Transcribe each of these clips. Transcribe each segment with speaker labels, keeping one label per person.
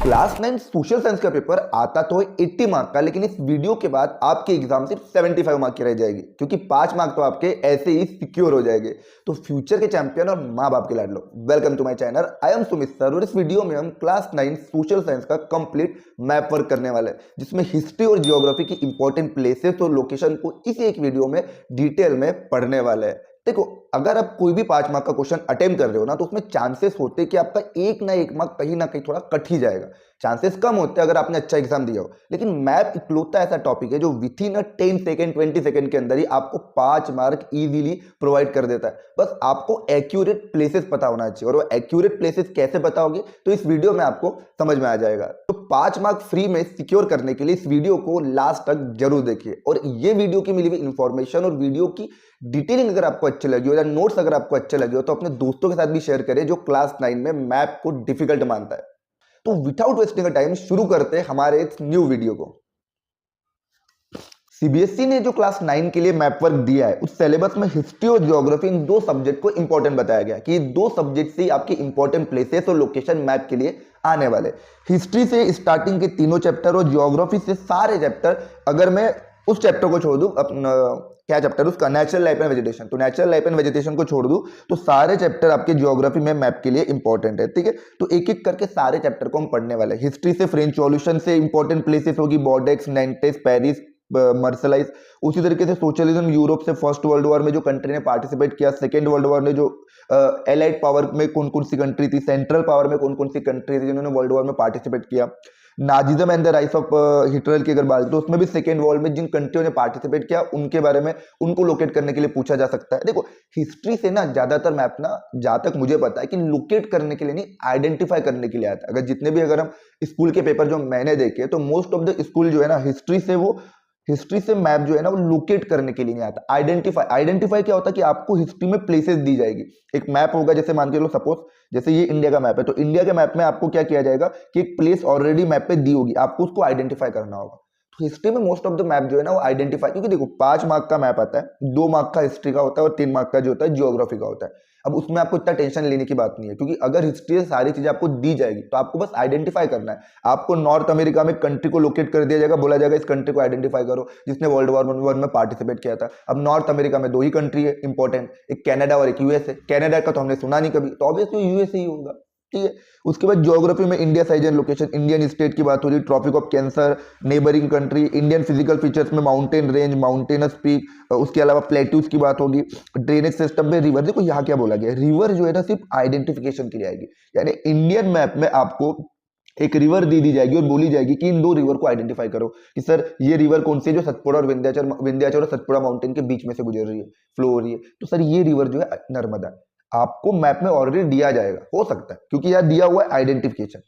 Speaker 1: Class 9 social science का paper आता तो है 80 मार्क का, लेकिन इस वीडियो के बाद आपके एग्जाम सिर्फ 75 मार्क की रह जाएगी, क्योंकि 5 मार्क तो आपके ऐसे ही सिक्योर हो जाएंगे। तो फ्यूचर के चैंपियन और माँ बाप के लाडलो, welcome to my channel. I am Sumit sir और इस वीडियो में हम क्लास 9 सोशल साइंस का कंप्लीट मैप वर्क करने वाले हैं, जिसमें हिस्ट्री और जियोग्राफी की इंपॉर्टेंट प्लेसेस और लोकेशन को इसी एक वीडियो में डिटेल में पढ़ने वाले हैं। देखो, अगर आप कोई भी 5 मार्क का क्वेश्चन अटेम्प्ट कर रहे हो ना, तो उसमें चांसेस होते हैं कि आपका एक ना एक मार्क कहीं ना कहीं थोड़ा कट ही जाएगा। चांसेस कम होते हैं अगर आपने अच्छा एग्जाम दिया हो, लेकिन मैप इकलौता ऐसा टॉपिक है जो विथ इन 10 सेकेंड 20 सेकेंड के अंदर ही आपको 5 मार्क इजीली प्रोवाइड कर देता है। बस आपको एक्यूरेट प्लेसेस पता होना चाहिए, और वो एक्यूरेट प्लेसेस कैसे बताओगे तो इस वीडियो में आपको समझ में आ जाएगा। तो 5 मार्क फ्री में सिक्योर करने के लिए इस वीडियो को लास्ट तक जरूर देखिए, और ये वीडियो की मिली हुई इंफॉर्मेशन और वीडियो की डिटेलिंग अगर आपको अच्छी लगी हो या नोट्स अगर आपको अच्छे लगे हो तो अपने दोस्तों के साथ भी शेयर करें जो क्लास 9 में मैप को डिफिकल्ट मानता है। तो विदाउट वेस्टिंग टाइम शुरू करते हैं हमारे इस न्यू वीडियो को। सीबीएसई ने जो क्लास 9 के लिए मैप वर्क दिया है, उस सिलेबस में हिस्ट्री और ज्योग्राफी इन दो सब्जेक्ट को इंपॉर्टेंट बताया गया कि दो सब्जेक्ट से आपकी इंपॉर्टेंट प्लेसेस और लोकेशन मैप के लिए आने वाले। हिस्ट्री से स्टार्टिंग के तीनों चैप्टर और ज्योग्राफी से सारे चैप्टर, अगर मैं उस चैप्टर को छोड़ दूं, अपना क्या चैप्टर उसका, नेचुरल लाइफ एंड वेजिटेशन, तो नेचुरल लाइफ एंड वेजिटेशन को छोड़ दूं तो सारे चैप्टर आपके ज्योग्राफी में मैप के लिए इंपॉर्टेंट है। ठीक है, तो एक एक करके सारे चैप्टर को हम पढ़ने वाले हैं। हिस्ट्री से फ्रेंच रिवॉल्यूशन से इंपॉर्टेंट प्लेसेस होगी बॉर्डेक्स, नैंटेस, पेरिस, मर्सलाइस। उसी तरीके से सोशलिज्म यूरोप से फर्स्ट वर्ल्ड वॉर में जो कंट्री ने पार्टिसिपेट किया, सेकेंड वर्ल्ड वॉर में जो एलाइड पावर में कौन कौन सी कंट्री थी, सेंट्रल पावर में कौन कौन सी कंट्री थी जिन्होंने वर्ल्ड वॉर में पार्टिसिपेट किया। Nazism and the rise of Hitler की अगर बात तो उसमें भी सेकेंड वॉर में जिन कंट्रियों ने पार्टिसिपेट किया उनके बारे में, उनको लोकेट करने के लिए पूछा जा सकता है। देखो, हिस्ट्री से ना ज्यादातर मैप ना, जहां तक मुझे पता है कि लोकेट करने के लिए नहीं, आइडेंटिफाई करने के लिए आता है। अगर जितने भी अगर हम स्कूल के पेपर जो मैंने देखे तो मोस्ट ऑफ द स्कूल जो है ना, हिस्ट्री से मैप जो है ना वो लोकेट करने के लिए नहीं आता, आइडेंटिफाई क्या होता है कि आपको हिस्ट्री में प्लेसेस दी जाएगी। एक मैप होगा, जैसे मान के लो सपोज जैसे ये इंडिया का मैप है, तो इंडिया के मैप में आपको क्या किया जाएगा कि एक प्लेस ऑलरेडी मैप पे दी होगी, आपको उसको आइडेंटिफाई करना होगा। तो हिस्ट्री में मोस्ट ऑफ द मैप जो है ना वो आइडेंटिफाई, क्योंकि देखो 5 मार्क का मैप आता है, 2 मार्क का हिस्ट्री का होता है और 3 मार्क का जो होता है जियोग्राफी का होता है। अब उसमें आपको इतना टेंशन लेने की बात नहीं है, क्योंकि अगर हिस्ट्री से सारी चीजें आपको दी जाएगी तो आपको बस आइडेंटिफाई करना है। आपको नॉर्थ अमेरिका में कंट्री को लोकेट कर दिया जाएगा, बोला जाएगा इस कंट्री को आइडेंटिफाई करो जिसने वर्ल्ड वॉर में पार्टिसिपेट किया था। अब नॉर्थ अमेरिका में 2 ही कंट्री है इंपॉर्टेंट, एक कनाडा और एक यूएसए। कनाडा का तो हमने सुना नहीं कभी, तो ऑब्वियसली यूएसए ही होगा। ठीक है, उसके बाद ज्योग्राफी में India size and location, Indian state की बात हो रही, Tropic of Cancer, neighbouring country, Indian physical features में माउंटेन रेंज, माउंटेनस पीक, उसके अलावा प्लेट्यूज की बात होगी, ड्रेनेज सिस्टम में रिवर। देखो यहाँ क्या बोला गया, रिवर जो है ना सिर्फ आइडेंटिफिकेशन के लिए आएगी, यानी इंडियन मैप में आपको एक रिवर दी जाएगी और बोली जाएगी कि इन 2 रिवर को आइडेंटिफाई करो कि सर ये रिवर कौन सी है जो सतपुड़ा और विंध्याचल और सतपुड़ा माउंटेन के बीच में से गुजर रही है, फ्लो हो रही है, तो सर ये रिवर जो है नर्मदा। आपको मैप में ऑलरेडी दिया जाएगा, हो सकता है क्योंकि यहाँ दिया हुआ है आइडेंटिफिकेशन,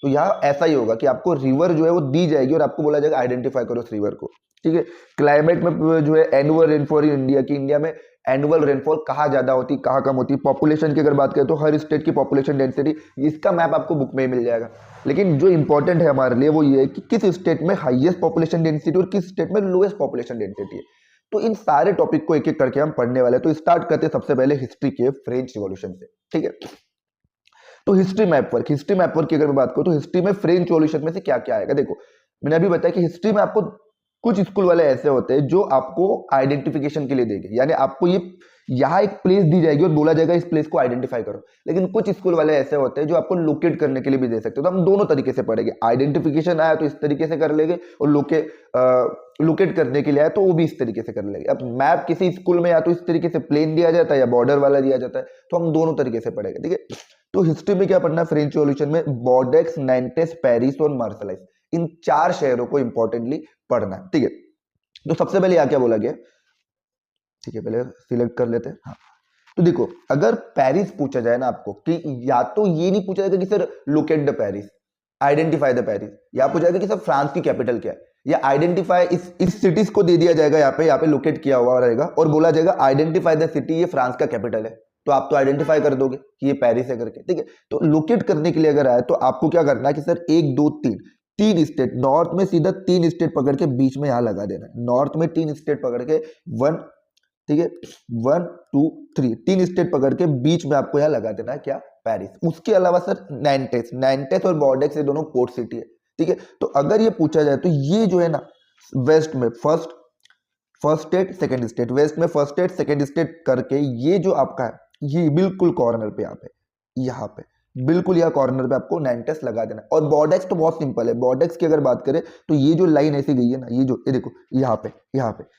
Speaker 1: तो यहाँ ऐसा ही होगा कि आपको रिवर जो है वो दी जाएगी और आपको बोला जाएगा आइडेंटिफाई करो इस रिवर को। ठीक है, क्लाइमेट में जो है एनुअल रेनफॉल इन इंडिया की, इंडिया में एनुअल रेनफॉल कहाँ ज्यादा होती कहाँ कम होती। पॉपुलेशन की अगर बात करें तो हर स्टेट की पॉपुलेशन डेंसिटी, इसका मैप आपको बुक में ही मिल जाएगा। लेकिन जो इंपॉर्टेंट है हमारे लिए वो ये है कि किस स्टेट में हाईएस्ट पॉपुलेशन डेंसिटी और किस स्टेट में लोएस्ट पॉपुलेशन डेंसिटी है। तो इन सारे टॉपिक को एक एक करके हम पढ़ने वाले हैं। तो स्टार्ट करते हैं सबसे पहले हिस्ट्री के फ्रेंच रिवॉल्यूशन से। ठीक है, तो हिस्ट्री मैप वर्क की अगर मैं बात करूं तो हिस्ट्री में फ्रेंच रिवॉल्यूशन में से क्या क्या आएगा। देखो, मैंने अभी बताया कि हिस्ट्री में आपको कुछ स्कूल वाले ऐसे होते हैं जो आपको आइडेंटिफिकेशन के लिए देंगे, यानी आपको ये यहाँ एक प्लेस दी जाएगी और बोला जाएगा इस प्लेस को आइडेंटिफाई करो। लेकिन कुछ स्कूल वाले ऐसे होते हैं जो आपको लोकेट करने के लिए भी दे सकते हो। तो हम दोनों तरीके से पढ़ेंगे, आइडेंटिफिकेशन आया तो इस तरीके से कर लेंगे और लोकेट करने के लिए आया तो वो भी इस तरीके से कर लेंगे। अब मैप किसी स्कूल में या तो इस तरीके से प्लेन दिया जाता है या बॉर्डर वाला दिया जाता है, तो हम दोनों तरीके से पढ़ेंगे। ठीक है, तो हिस्ट्री में क्या पढ़ना है, फ्रेंच रिवॉल्यूशन में बॉर्डेक्स, नैंटेस, पेरिस और मार्सेलाइस, इन 4 शहरों को इंपॉर्टेंटली पढ़ना है। ठीक है, तो सबसे पहले यहाँ क्या बोला गया, ठीक है पहले सिलेक्ट कर लेते हैं। हाँ, तो देखो अगर पेरिस पूछा जाए ना आपको, कि या तो ये नहीं पूछा जाएगा कि sir locate the Paris, identify the Paris, या पूछा जाएगा कि सर फ्रांस की कैपिटल क्या है, या आइडेंटिफाई इस सिटीज को दे दिया जाएगा, यहाँ पे लोकेट किया हुआ रहेगा और बोला जाएगा आइडेंटिफाई द सिटी, ये फ्रांस का कैपिटल है, तो आप तो आइडेंटिफाई कर दोगे कि ये पेरिस है करके। ठीक है, तो लोकेट करने के लिए अगर आए तो आपको क्या करना है कि सर 1 2 3 स्टेट, नॉर्थ में सीधा 3 स्टेट पकड़ के बीच में यहां लगा देना है। नॉर्थ में 3 स्टेट पकड़ के 1 ठीक है, 1 2 3 तीन स्टेट पकड़ के बीच में आपको यहाँ लगा देना है क्या, पेरिस। उसके अलावा सर नैंटेस, नैंटेस और बॉर्डेक्स ये दोनों पोर्ट सिटी है। ठीक है, तो अगर ये पूछा जाए तो ये जो है ना वेस्ट में first state second state, west में फर्स्ट स्टेट सेकंड स्टेट करके ये जो आपका है ये बिल्कुल कॉर्नर पे यहाँ पे बिल्कुल यहाँ कॉर्नर पे आपको नैंटेस लगा देना। और बॉर्डेक्स तो बहुत सिंपल है, बॉर्डेक्स की अगर बात करें तो ये जो लाइन ऐसी गई है ना, ये देखो यहाँ पे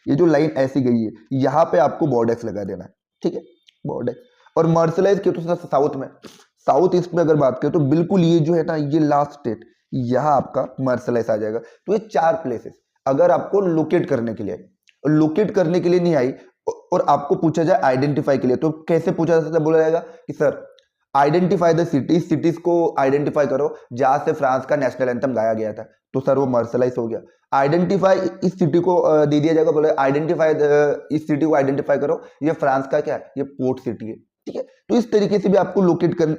Speaker 1: ये जो लाइन ऐसी गई है यहाँ पे आपको बॉर्डेक्स लगा देना है। ठीक है, बॉर्डेक्स। और मर्सलाइज के तो साउथ में, साउथ ईस्ट में अगर बात करें तो बिल्कुल ये जो है ना ये लास्ट स्टेट यहाँ आपका मर्सलाइज आ जाएगा। तो ये 4 प्लेसेस अगर आपको लोकेट करने के लिए नहीं आई और आपको पूछा जाए आइडेंटिफाई के लिए, तो कैसे पूछा जा सकता है, बोला जाएगा कि सर आइडेंटिफाई द सिटीज को आइडेंटिफाई करो जहां से फ्रांस का नेशनल एंथम गाया गया था, तो सर वो मर्सलाइज हो गया। आइडेंटिफाई इस सिटी को दे दिया जाएगा, बोले आइडेंटिफाई इस सिटी को आइडेंटिफाई करो, ये फ्रांस का क्या है, ये पोर्ट सिटी है। ठीक है, तो इस तरीके से भी आपको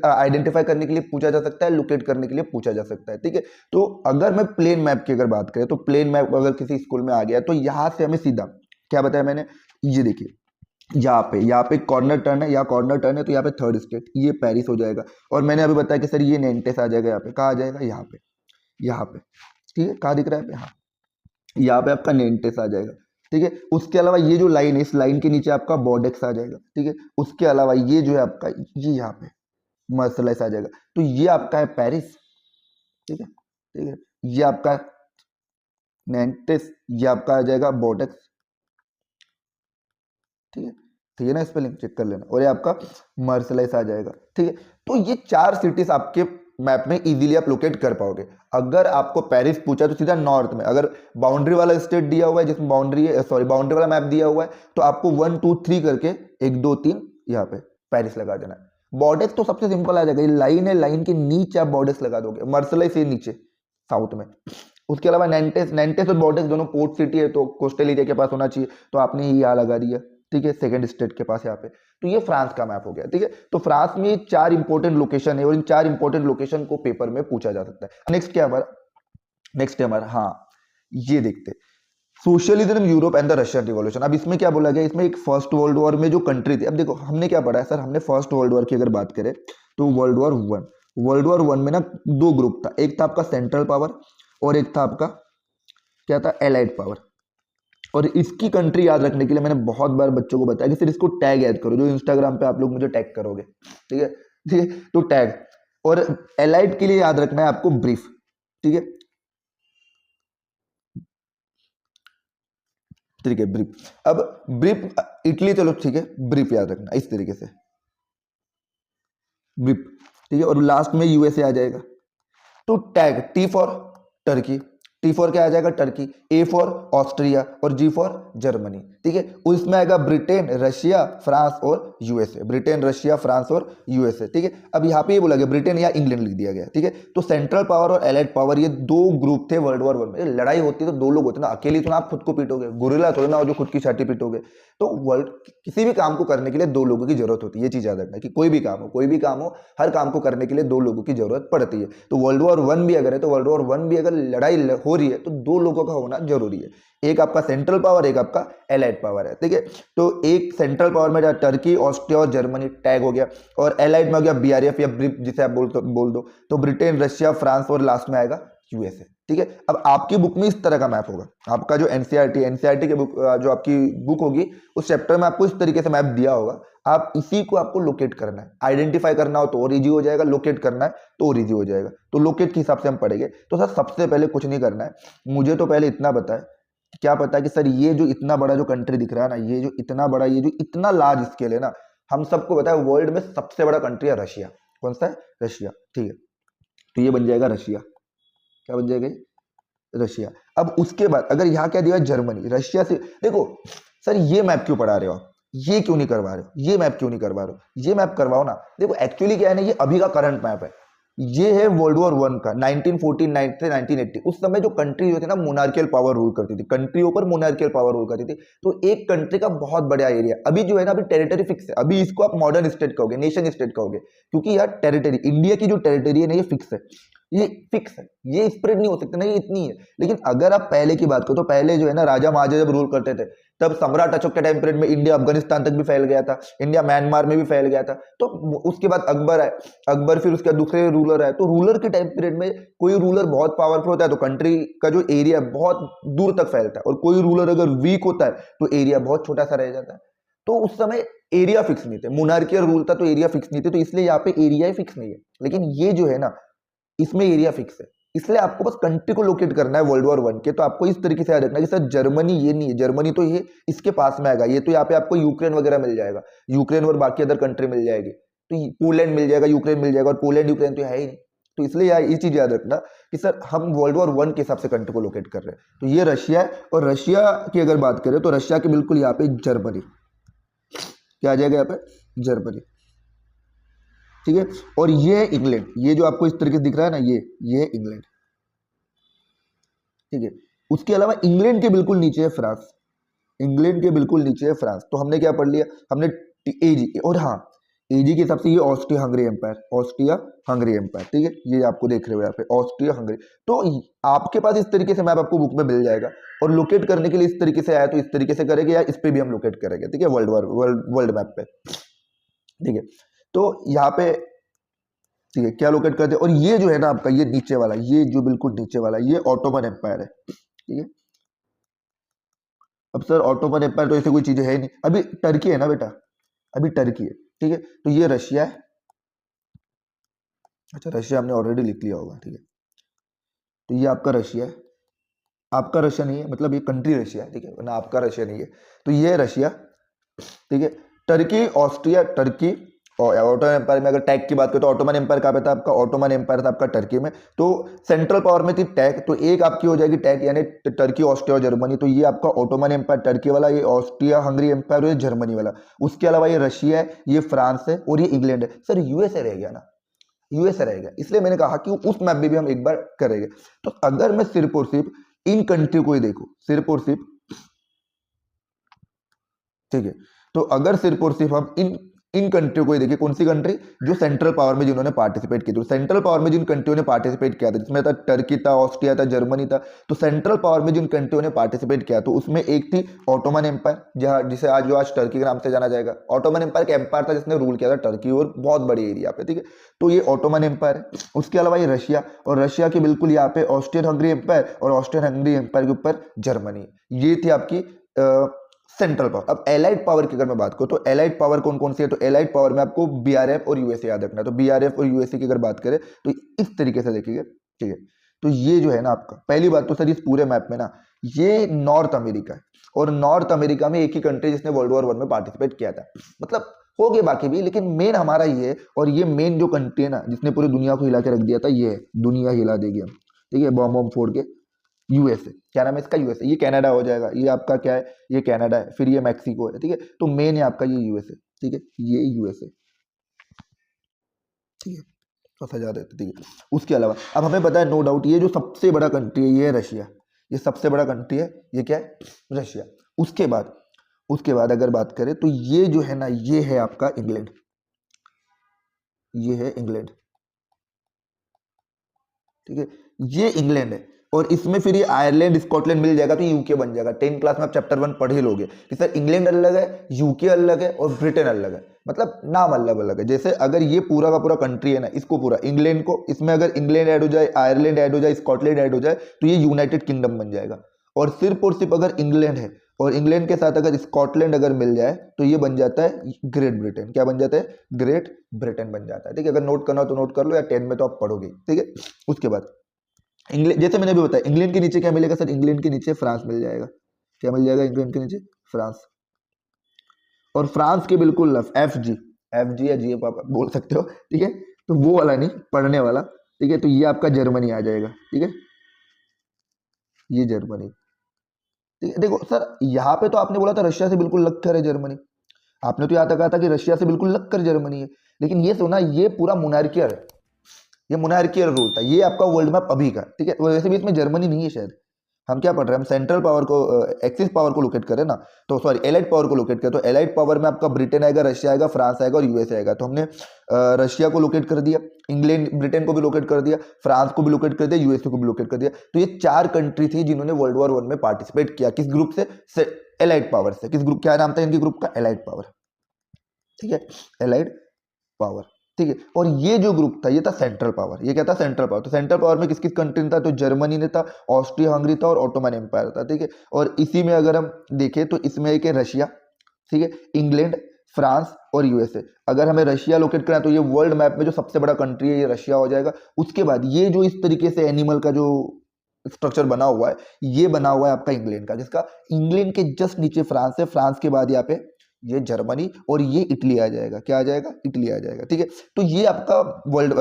Speaker 1: आइडेंटिफाई करने के लिए पूछा जा सकता है, लोकेट करने के लिए पूछा जा सकता है। ठीक है, तो अगर मैं प्लेन मैप की अगर बात करें तो प्लेन मैप अगर किसी स्कूल में आ गया तो यहाँ से हमें सीधा क्या बताया मैंने, ये देखिए यहाँ पे कॉर्नर टर्न है, यहाँ कॉर्नर टर्न है, तो यहाँ पे थर्ड स्टेट ये पेरिस हो जाएगा। और मैंने अभी बताया कि सर ये नैंटेस आ जाएगा, यहाँ पे कहाँ आ जाएगा, यहाँ पे। ठीक है, कहाँ दिख रहा है, यहाँ पे आपका नैंटेस आ जाएगा। ठीक है, उसके अलावा ये जो लाइन है इस लाइन के नीचे आपका बॉर्डेक्स आ जाएगा। ठीक है, उसके अलावा ये जो है आपका ये यहाँ पे मर्सलाइस आ जाएगा, तो ये आपका है पेरिस। ठीक है, ये आपका नैंटेस, ये आपका आ जाएगा बॉर्डेक्स। ठीक है ना, स्पेलिंग चेक कर लेना। और ये आपका मर्सलाइस आ जाएगा। ठीक है, तो ये 4 सिटीज आपके मैप में इजीली आप लोकेट कर पाओगे। अगर आपको पेरिस पूछा तो सीधा नॉर्थ में, अगर बाउंड्री वाला स्टेट दिया हुआ है जिसमें बाउंड्री वाला मैप दिया हुआ है तो आपको 1 2 3 करके 1 2 3 यहाँ पे पेरिस लगा देना है। बॉर्डेक्स तो सबसे सिंपल आ जाएगा, ये लाइन है, लाइन के नीचे आप बॉर्डेक्स लगा दोगे, मर्सलाइस ये नीचे साउथ में। उसके अलावा नैंटेस और बॉर्डेक्स दोनों पोर्ट सिटी है तो कोस्टल एरिया के पास होना चाहिए, तो आपने ही यहाँ लगा दिया। ठीक है, सेकंड स्टेट के पास यहाँ पे, तो ये फ्रांस का मैप हो गया। ठीक है, तो फ्रांस में 4 इंपॉर्टेंट लोकेशन है और इन 4 इंपॉर्टेंट लोकेशन को पेपर में पूछा जा सकता है। नेक्स्ट है हमारा हाँ ये देखते socialism Europe and the Russian revolution. अब इसमें क्या बोला गया, इसमें एक फर्स्ट वर्ल्ड वॉर में जो कंट्री थी, अब देखो हमने क्या पढ़ा है सर, हमने फर्स्ट वर्ल्ड वॉर की अगर बात करें तो वर्ल्ड वॉर वन में ना 2 ग्रुप था, एक था आपका सेंट्रल पावर और एक था आपका क्या था, एलाइड पावर। और इसकी कंट्री याद रखने के लिए मैंने बहुत बार बच्चों को बताया कि सिर्फ इसको टैग याद करो, जो इंस्टाग्राम पे आप लोग मुझे टैग करोगे। ठीक है, तो टैग। और एलाइड के लिए याद रखना है आपको ब्रीफ। ठीक है, ब्रीफ। अब ब्रीफ इटली, चलो ठीक है, ब्रीफ याद रखना इस तरीके से, ब्रीफ। ठीक है, और लास्ट में यूएसए आ जाएगा। तो tag T for Turkey, T for क्या आ जाएगा, टर्की, ए फॉर ऑस्ट्रिया और जी फॉर जर्मनी। ठीक है, उसमें आएगा ब्रिटेन, रशिया, फ्रांस और यूएसए, ब्रिटेन, रशिया, फ्रांस और यूएसए। ठीक है, अब यहाँ पे ये बोला गया ब्रिटेन या इंग्लैंड लिख दिया गया। ठीक है, तो सेंट्रल पावर और एलाइड पावर ये 2 ग्रुप थे वर्ल्ड वॉर वन में। लड़ाई होती तो 2 लोग होते ना, अकेले तो ना आप खुद को पीटोगे, गुरिल्ला थोड़ा ना हो जो खुद की छाती पीटोगे। तो वर्ल्ड किसी भी काम को करने के लिए 2 लोगों की जरूरत होती है, ये चीज याद रखना कि कोई भी काम हो हर काम को करने के लिए 2 लोगों की जरूरत पड़ती है। तो वर्ल्ड वॉर वन भी अगर है तो वर्ल्ड वॉर वन भी अगर लड़ाई हो रही है तो 2 लोगों का होना जरूरी है, एक आपका सेंट्रल पावर, एक आपका एलाइड पावर है। ठीक है, तो एक सेंट्रल पावर में टर्की, ऑस्ट्रिया और जर्मनी टैग हो गया, और एलाइड में हो गया बीआरएफ या ब्रिप जिसे आप बोल दो, तो ब्रिटेन, रशिया, फ्रांस और लास्ट में आएगा यूएसए। ठीक है, अब आपकी बुक में इस तरह का मैप होगा, आपका जो एनसीईआरटी के बुक जो आपकी बुक होगी उस चैप्टर में आपको इस तरीके से मैप दिया होगा। आप इसी को आपको लोकेट करना है, आइडेंटिफाई करना हो तो और इजी हो जाएगा, लोकेट करना है तो और इजी हो जाएगा। तो लोकेट के हिसाब से हम पढ़ेंगे। तो सर सबसे पहले कुछ नहीं करना है, मुझे तो पहले इतना बताए, क्या पता है कि सर ये जो इतना बड़ा जो कंट्री दिख रहा है ना, ये जो इतना बड़ा, ये जो इतना लार्ज स्केल है ना, हम सबको पता है वर्ल्ड में सबसे बड़ा कंट्री है रशिया। कौन सा है, रशिया। ठीक है, तो ये बन जाएगा रशिया, क्या बन जाएगा, रशिया। अब उसके बाद अगर यहाँ क्या दिया, जर्मनी, रशिया से। देखो सर ये मैप क्यों पढ़ा रहे हो आप, ये क्यों नहीं करवा रहे हो, ये मैप क्यों नहीं करवा रहे हो, ये मैप करवाओ ना। देखो एक्चुअली क्या है ना, ये अभी का करंट मैप है, ये है वर्ल्ड वॉर वन का 1949 से 1980। उस समय जो कंट्री जो थी ना मोनार्कियल पावर रूल करती थी, कंट्रियों पर मोनार्कियल पावर रूल करती थी। तो एक कंट्री का बहुत बड़ा एरिया, अभी जो है ना, अभी टेरिटरी फिक्स है, अभी इसको आप मॉडर्न स्टेट कहोगे, नेशन स्टेट कहोगे, क्योंकि यार टेरिटरी, इंडिया की जो टेरिटरी है ना ये फिक्स है। ये फिक्स है, ये स्प्रेड नहीं हो सकता ना, ये इतनी है। लेकिन अगर आप पहले की बात करो तो पहले जो है ना राजा महाराजा जब रूल करते थे तब सम्राट अशोक के टाइम पीरियड में इंडिया अफगानिस्तान तक भी फैल गया था, इंडिया म्यांमार में भी फैल गया था। तो उसके बाद अकबर आए, अकबर फिर उसके बाद दूसरे रूलर आए, तो रूलर के टाइम पीरियड में कोई रूलर बहुत पावरफुल होता है तो कंट्री का जो एरिया बहुत दूर तक फैलता है, और कोई रूलर अगर वीक होता है तो एरिया बहुत छोटा सा रह जाता है। तो उस समय एरिया फिक्स नहीं थे, मोनार्कियल रूल था तो एरिया फिक्स नहीं थे, तो इसलिए यहाँ पे एरिया ही फिक्स नहीं है। लेकिन ये जो है ना इसमें एरिया फिक्स है, इसलिए आपको बस कंट्री को लोकेट करना है वर्ल्ड वॉर 1 के। तो आपको इस तरीके से याद रखना है कि सर जर्मनी ये नहीं है, जर्मनी तो ये इसके पास में आएगा, ये तो यहाँ पे आपको यूक्रेन वगैरह मिल जाएगा, यूक्रेन और बाकी अदर कंट्री मिल जाएगी, तो पोलैंड मिल जाएगा, यूक्रेन मिल जाएगा, और पोलैंड यूक्रेन तो है ही नहीं। तो इसलिए यार ये चीज याद रखना कि सर हम वर्ल्ड वॉर 1 के हिसाब से कंट्री को लोकेट कर रहे हैं। तो ये रशिया है, और रशिया की अगर बात करें तो रशिया के बिल्कुल यहाँ पे जर्मनी, क्या आ जाएगा यहाँ पे जर्मनी, ठीक है। और ये है इंग्लैंड, ये जो आपको इस तरीके से दिख रहा है ना, ये है इंग्लैंड, ठीक है। उसके अलावा इंग्लैंड के बिल्कुल नीचे है फ्रांस, इंग्लैंड के बिल्कुल नीचे है फ्रांस। तो हमने क्या पढ़ लिया, हमने एजी, और हाँ एजी के हिसाब से ये Austria Hungary Empire, Austria Hungary Empire, ठीक है। ये आपको देख रहे हो यहाँ पे ऑस्ट्रिया हंगरी। तो आपके पास इस तरीके से मैप आपको बुक में मिल जाएगा, और लोकेट करने के लिए इस तरीके से आया तो इस तरीके से करेंगे, या इस पे भी हम लोकेट करेंगे, ठीक है, वर्ल्ड मैप पे, ठीक है। तो यहाँ पे ठीक है क्या लोकेट करते हैं, और ये जो है ना आपका ये नीचे वाला, ये जो बिल्कुल नीचे वाला ये ऑटोमन एम्पायर है, ठीक है। अब सर ऑटोमन एम्पायर तो ऐसे कोई चीजें है नहीं, अभी टर्की है ना बेटा, अभी टर्की है, ठीक है। तो ये रशिया है, अच्छा रशिया हमने ऑलरेडी लिख लिया होगा, ठीक है। तो ये आपका रशिया है, आपका रशिया नहीं है, मतलब ये कंट्री रशिया है, ठीक है ना, आपका रशिया नहीं है। तो ये है रशिया, ठीक है। टर्की, ऑस्ट्रिया, टर्की, और ऑटोमन एम्पायर में अगर टैग की बात करें तो ऑटोमन एम्पायर कहाँ पे था आपका, ऑटोमन एम्पायर था आपका टर्की में। तो सेंट्रल पावर में थी टैग, तो एक आपकी हो जाएगी टैग, यानी टर्की, ऑस्ट्रिया और जर्मनी। तो ये आपका ऑटोमन एम्पायर टर्की वाला, ये ऑस्ट्रिया हंगरी एम्पायर, ये जर्मनी वाला। उसके अलावा ये रशिया है, ये फ्रांस है, और ये इंग्लैंड है। सर यूएसए रह गया ना, यूएसए रह गया, इसलिए मैंने कहा कि उस मैप में भी हम एक बार करेंगे। तो अगर मैं सिर्फ और सिर्फ इन कंट्री को ही देखूं, सिर्फ और सिर्फ, ठीक है। तो अगर सिर्फ और सिर्फ हम इन कंट्रियों को ही देखिए, कौन सी कंट्री जो सेंट्रल पावर में जिन्होंने पार्टिसिपेट की, तो सेंट्रल पावर में जिन कंट्रियों ने पार्टिसिपेट किया था, जिसमें था टर्की था, ऑस्ट्रिया था, जर्मनी था। तो सेंट्रल पावर में जिन कंट्रियों ने पार्टिसिपेट किया तो उसमें एक थी ऑटोमन एम्पायर, जहां जिसे आज जो आज टर्की के नाम से जाना जाएगा। ऑटोमन एम्पायर का एम्पायर था जिसने रूल किया था टर्की और बहुत बड़ी एरिया पे, ठीक है। तो ये ऑटोमन एम्पायर है। उसके अलावा ये रशिया, और रशिया के बिल्कुल यहाँ पे ऑस्ट्रियन हंगरी एम्पायर, और ऑस्ट्रियन हंगरी एम्पायर के ऊपर जर्मनी। ये थी आपकी सेंट्रल पावर। अब एलाइड पावर की अगर मैं बात करूं तो एलाइड पावर कौन कौन सी है, तो एलाइड पावर में आपको बीआरएफ और यूएसए याद रखना है। तो बीआरएफ और यूएसए की अगर बात करें तो इस तरीके से देखिए, ठीक है। तो ये जो है ना आपका, पहली बात तो सर इस पूरे मैप में ना ये नॉर्थ अमेरिका है, और नॉर्थ अमेरिका में एक ही कंट्री जिसने वर्ल्ड वॉर 1 में पार्टिसिपेट किया था, मतलब हो गए बाकी भी, लेकिन मेन हमारा ये है। और ये मेन जो कंट्री है ना जिसने पूरी दुनिया को हिला के रख दिया था, ये है, दुनिया हिला देगी हम, ठीक है, बॉम्ब बॉम्ब फोड़ के। यूएसए, क्या नाम है इसका, यूएसए। ये कनाडा हो जाएगा, ये आपका क्या है, ये कनाडा है, फिर ये मैक्सिको है, ठीक है। तो मेन है आपका ये यूएसए, ठीक है, ये यूएसए, ठीक है, तो सजा देते, ठीक है। उसके अलावा अब हमें पता है नो डाउट ये जो सबसे बड़ा कंट्री है ये है रशिया, ये सबसे बड़ा कंट्री है, ये क्या है, रशिया। उसके बाद अगर बात करें तो ये जो है ना ये है आपका इंग्लैंड, ये है इंग्लैंड, ठीक है, ये इंग्लैंड है। और इसमें फिर ये आयरलैंड स्कॉटलैंड मिल जाएगा तो यूके बन जाएगा। 10 क्लास में आप चैप्टर 1 पढ़ ही लोगे कि सर इंग्लैंड अलग है, यूके अलग है, और ब्रिटेन अलग है, मतलब नाम अलग अलग है। जैसे अगर ये पूरा का पूरा कंट्री है ना, इसको पूरा इंग्लैंड को, इसमें अगर इंग्लैंड ऐड हो जाए, आयरलैंड ऐड हो जाए, स्कॉटलैंड ऐड हो जाए तो ये यूनाइटेड किंगडम बन जाएगा। और सिर्फ अगर इंग्लैंड है और इंग्लैंड के साथ अगर स्कॉटलैंड अगर मिल जाए तो ये बन जाता है ग्रेट ब्रिटेन। क्या बन जाता है, ग्रेट ब्रिटेन बन जाता है, ठीक है। अगर नोट करना हो तो नोट कर लो, या 10 में तो आप पढ़ोगे, ठीक है। उसके बाद इंग्लैंड, जैसे मैंने भी बताया, इंग्लैंड के नीचे क्या मिलेगा सर, इंग्लैंड के नीचे फ्रांस मिल जाएगा। क्या मिल जाएगा इंग्लैंड के नीचे, फ्रांस। और फ्रांस के बिल्कुल एफ जी या जी आप बोल सकते हो, ठीक है। तो वो वाला नहीं, पढ़ने वाला, ठीक है। तो ये आपका जर्मनी आ जाएगा, ठीक है, ये जर्मनी, ठीक है। देखो सर यहाँ पे तो आपने बोला था रशिया से बिल्कुल लग कर है जर्मनी, आपने तो यहाँ तक कहा था कि रशिया से बिल्कुल लग कर जर्मनी है, लेकिन ये सुना ये पूरा मोनार्कियल है, ये मोनार्कियल रूल था, ये आपका वर्ल्ड मैप अभी का, ठीक है। वैसे भी इसमें जर्मनी नहीं है शायद, हम क्या पढ़ रहे हैं, हम सेंट्रल पावर को, एक्सिस पावर को लोकेट करें ना, तो सॉरी एलाइड पावर को लोकेट करें, तो एलाइड पावर में आपका ब्रिटेन आएगा, रशिया आएगा, फ्रांस आएगा और यूएसए आएगा। तो हमने रशिया को लोकेट कर दिया, इंग्लैंड ब्रिटेन को भी लोकेट कर दिया, फ्रांस को भी लोकेट कर दिया, यूएसए को भी लोकेट कर दिया। तो ये 4 कंट्री थी जिन्होंने वर्ल्ड वॉर 1 में पार्टिसिपेट किया। किस ग्रुप से एलाइड पावर से। किस ग्रुप, क्या नाम था इनके ग्रुप का, एलाइड पावर, ठीक है, एलाइड पावर, ठीक है। और ये जो ग्रुप था ये था सेंट्रल पावर। ये क्या था, सेंट्रल पावर। तो सेंट्रल पावर में किस किस कंट्री था, तो जर्मनी ने था, ऑस्ट्रिया हंगरी था और ऑटोमन एम्पायर था, ठीक है। और इसी में अगर हम देखें तो इसमें एक है रशिया, ठीक है, इंग्लैंड, फ्रांस और यूएसए। अगर हमें रशिया लोकेट करना है तो ये वर्ल्ड मैप में जो सबसे बड़ा कंट्री है ये रशिया हो जाएगा। उसके बाद ये जो इस तरीके से एनिमल का जो स्ट्रक्चर बना हुआ है ये बना हुआ है आपका इंग्लैंड का, जिसका इंग्लैंड के जस्ट नीचे फ्रांस है, फ्रांस के बाद यहाँ पे ये जर्मनी और ये इटली आ जाएगा। क्या आ जाएगा, इटली आ जाएगा, ठीक है। तो ये आपका वर्ल्ड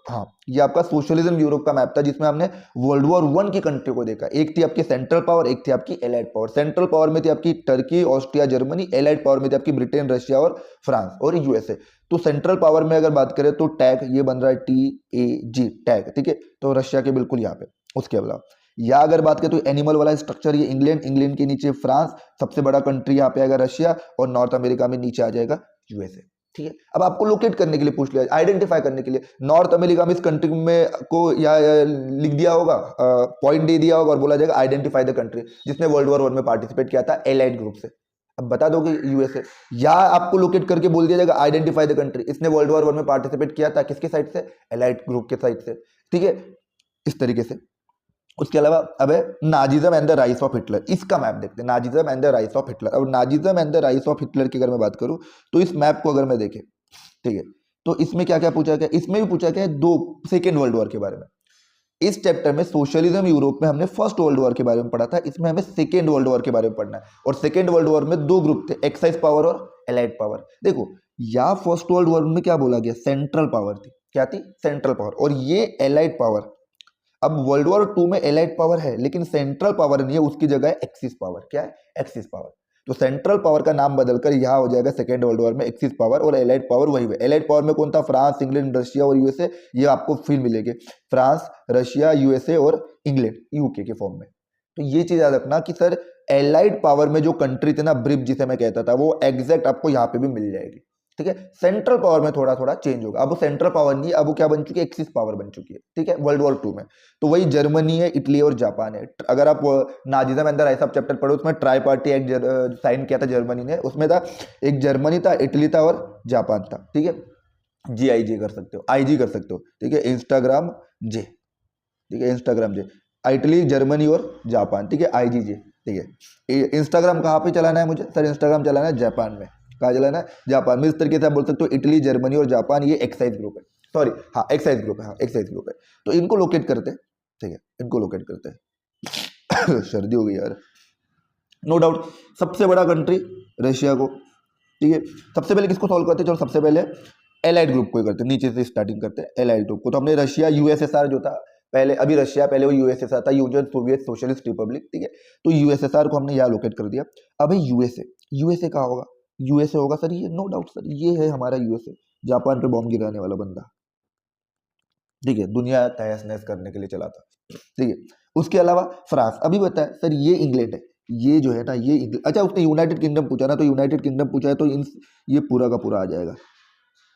Speaker 1: हाँ ये आपका सोशलिज्म यूरोप का मैप था जिसमें हमने वर्ल्ड वॉर 1 की कंट्री को देखा। एक थी आपकी सेंट्रल पावर, एक थी आपकी एलाइड पावर। सेंट्रल पावर में थी आपकी Turkey, Austria, Germany. Allied power में थी आपकी ब्रिटेन, रशिया और फ्रांस और यूएसए। तो सेंट्रल पावर में अगर बात करें तो टैग ये बन रहा है TAG, टैग, ठीक है। तो रशिया के बिल्कुल यहाँ पे। उसके अलावा या अगर बात करें तो एनिमल वाला स्ट्रक्चर ये इंग्लैंड, इंग्लैंड के नीचे फ्रांस, सबसे बड़ा कंट्री यहाँ पे आएगा रशिया और नॉर्थ अमेरिका में नीचे आ जाएगा यूएसए, ठीक है। अब आपको लोकेट करने के लिए पूछ लिया, आइडेंटिफाई करने के लिए नॉर्थ अमेरिका में इस कंट्री में को या लिख दिया होगा, पॉइंट दे दिया होगा और बोला जाएगा आइडेंटिफाई द कंट्री जिसने वर्ल्ड वॉर 1 में पार्टिसिपेट किया था एलाइड ग्रुप से। अब बता दोगे यूएसए, या आपको लोकेट करके बोल दिया जाएगा आइडेंटिफाई द कंट्री इसने वर्ल्ड वॉर 1 में पार्टिसिपेट किया था किसके साइड से, एलाइड ग्रुप के साइड से, ठीक है, इस तरीके से। उसके अलावा अब है Nazism and the rise of Hitler. इसका मैप देखते हैं, Nazism and the rise of Hitler. अब Nazism and the rise of Hitler की अगर मैं बात करूं तो इस मैप को अगर मैं देखें, ठीक है, तो इसमें क्या क्या पूछा गया, इसमें भी पूछा गया दो सेकेंड वर्ल्ड वॉर के बारे में। इस चैप्टर में सोशलिज्म यूरोप में हमने फर्स्ट वर्ल्ड वॉर के बारे में पढ़ा था, इसमें हमें सेकेंड वर्ल्ड वॉर के बारे में पढ़ना है। और सेकेंड वर्ल्ड वॉर में 2 ग्रुप थे, एक्साइज पावर और एलाइड पावर। देखो या फर्स्ट वर्ल्ड वॉर में क्या बोला गया, सेंट्रल पावर थी, क्या थी, सेंट्रल पावर, और ये एलाइड पावर। अब वर्ल्ड वॉर 2 में एलाइड पावर है लेकिन सेंट्रल पावर नहीं है, उसकी जगह है एक्सिस पावर। क्या है, एक्सिस पावर। तो सेंट्रल पावर का नाम बदलकर यहां हो जाएगा सेकेंड वर्ल्ड वॉर में एक्सिस पावर, और एलाइड पावर वही है। एलाइड पावर में कौन था, फ्रांस, इंग्लैंड, रशिया और यूएसए। ये आपको फिर मिलेंगे, फ्रांस, रशिया, यूएसए और इंग्लैंड, यूके के फॉर्म में। तो ये चीज याद रखना कि सर एलाइड पावर में जो कंट्री थे ना, ब्रिप जिसे मैं कहता था, वो एग्जैक्ट आपको यहाँ पे भी मिल जाएगी, ठीक है। सेंट्रल पावर में थोड़ा थोड़ा चेंज होगा, अब वो सेंट्रल पावर नहीं है, अब वो क्या बन चुकी है, एक्सिस पावर बन चुकी है, ठीक है, वर्ल्ड वॉर 2 में। तो वही जर्मनी है, इटली और जापान है। अगर आप Nazism and the rise of chapter पढ़ो उसमें ट्राई पार्टी एक्ट साइन किया था जर्मनी ने, उसमें था एक जर्मनी था, इटली था और जापान था, ठीक है। GIG कर सकते हो, IG कर सकते हो, ठीक है, इंस्टाग्राम जे, ठीक है, इंस्टाग्राम जे, इटली, जर्मनी और जापान, ठीक है, IGJ, ठीक है। इंस्टाग्राम कहाँ पे चलाना है मुझे, सर इंस्टाग्राम चलाना है जापान में। कहाँ चलाना है, जापान में। इस तरीके से आप बोल सकते हो इटली, जर्मनी और जापान ये एक्साइज ग्रुप है, सॉरी हाँ एक्साइज ग्रुप है, हाँ एक्साइज ग्रुप है। तो इनको लोकेट करते हैं, ठीक है, इनको लोकेट करते हैं। सर्दी हो गई यार, नो डाउट। सबसे बड़ा कंट्री रशिया को, ठीक है। सबसे पहले किसको सॉल्व करते हैं, चलो सबसे पहले एलाइड ग्रुप को ही करते हैं, नीचे से स्टार्टिंग करते हैं एलाइड ग्रुप को। तो हमने रशिया, USSR जो था पहले, अभी रशिया पहले वो USSR था, यूनियन सोवियत सोशलिस्ट रिपब्लिक, ठीक है। तो USSR को हमने यहाँ लोकेट कर दिया। अब है यूएसए, यूएसए कहाँ होगा, यूएसए होगा सर ये, नो डाउट सर ये है हमारा यूएसए, जापान पे बॉम्ब गिराने वाला बंदा, ठीक है, दुनिया तहस नहस करने के लिए चला था, ठीक है। उसके अलावा फ्रांस, अभी बताया सर ये इंग्लैंड है, ये जो है ना ये अच्छा उसने यूनाइटेड किंगडम पूछा ना, तो यूनाइटेड किंगडम पूछा है तो इन ये पूरा का पूरा आ जाएगा,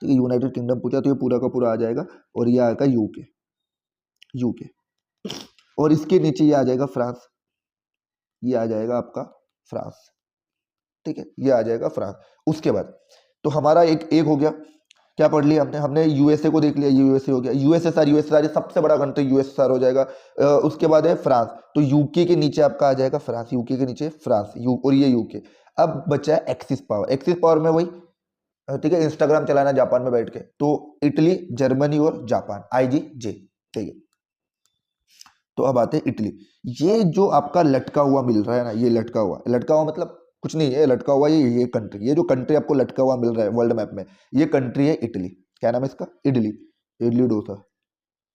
Speaker 1: ठीक है। यूनाइटेड किंगडम पूछा तो ये पूरा का पूरा आ जाएगा, और ये आएगा यूके, यूके, और इसके नीचे ये आ जाएगा फ्रांस, ये आ जाएगा आपका फ्रांस, ठीक है, ये आ जाएगा फ्रांस। उसके बाद तो हमारा एक एक हो गया, क्या पढ़ लिया हमने, हमने यूएसए को देख लिया, यूएसए हो गया, यूएसएसआर, यूएसएसआर सबसे बड़ा कंट्री यूएसएसआर हो जाएगा। उसके बाद है फ्रांस, तो यूके के नीचे आपका आ जाएगा फ्रांस, यूके के नीचे फ्रांस, और ये यूके। अब बचा है एक्सिस पावर, एक्सिस पावर में वही, ठीक है, इंस्टाग्राम चलाना जापान में बैठ के, तो इटली, जर्मनी और जापान, IGJ, ठीक है। तो अब आते हैं इटली। ये जो आपका लटका हुआ मिल रहा है ना, ये लटका हुआ मतलब कुछ नहीं है, लटका हुआ ये कंट्री, ये जो कंट्री आपको लटका हुआ मिल रहा है वर्ल्ड मैप में, ये कंट्री है इटली। क्या नाम है इसका, इडली, इडली डोसा,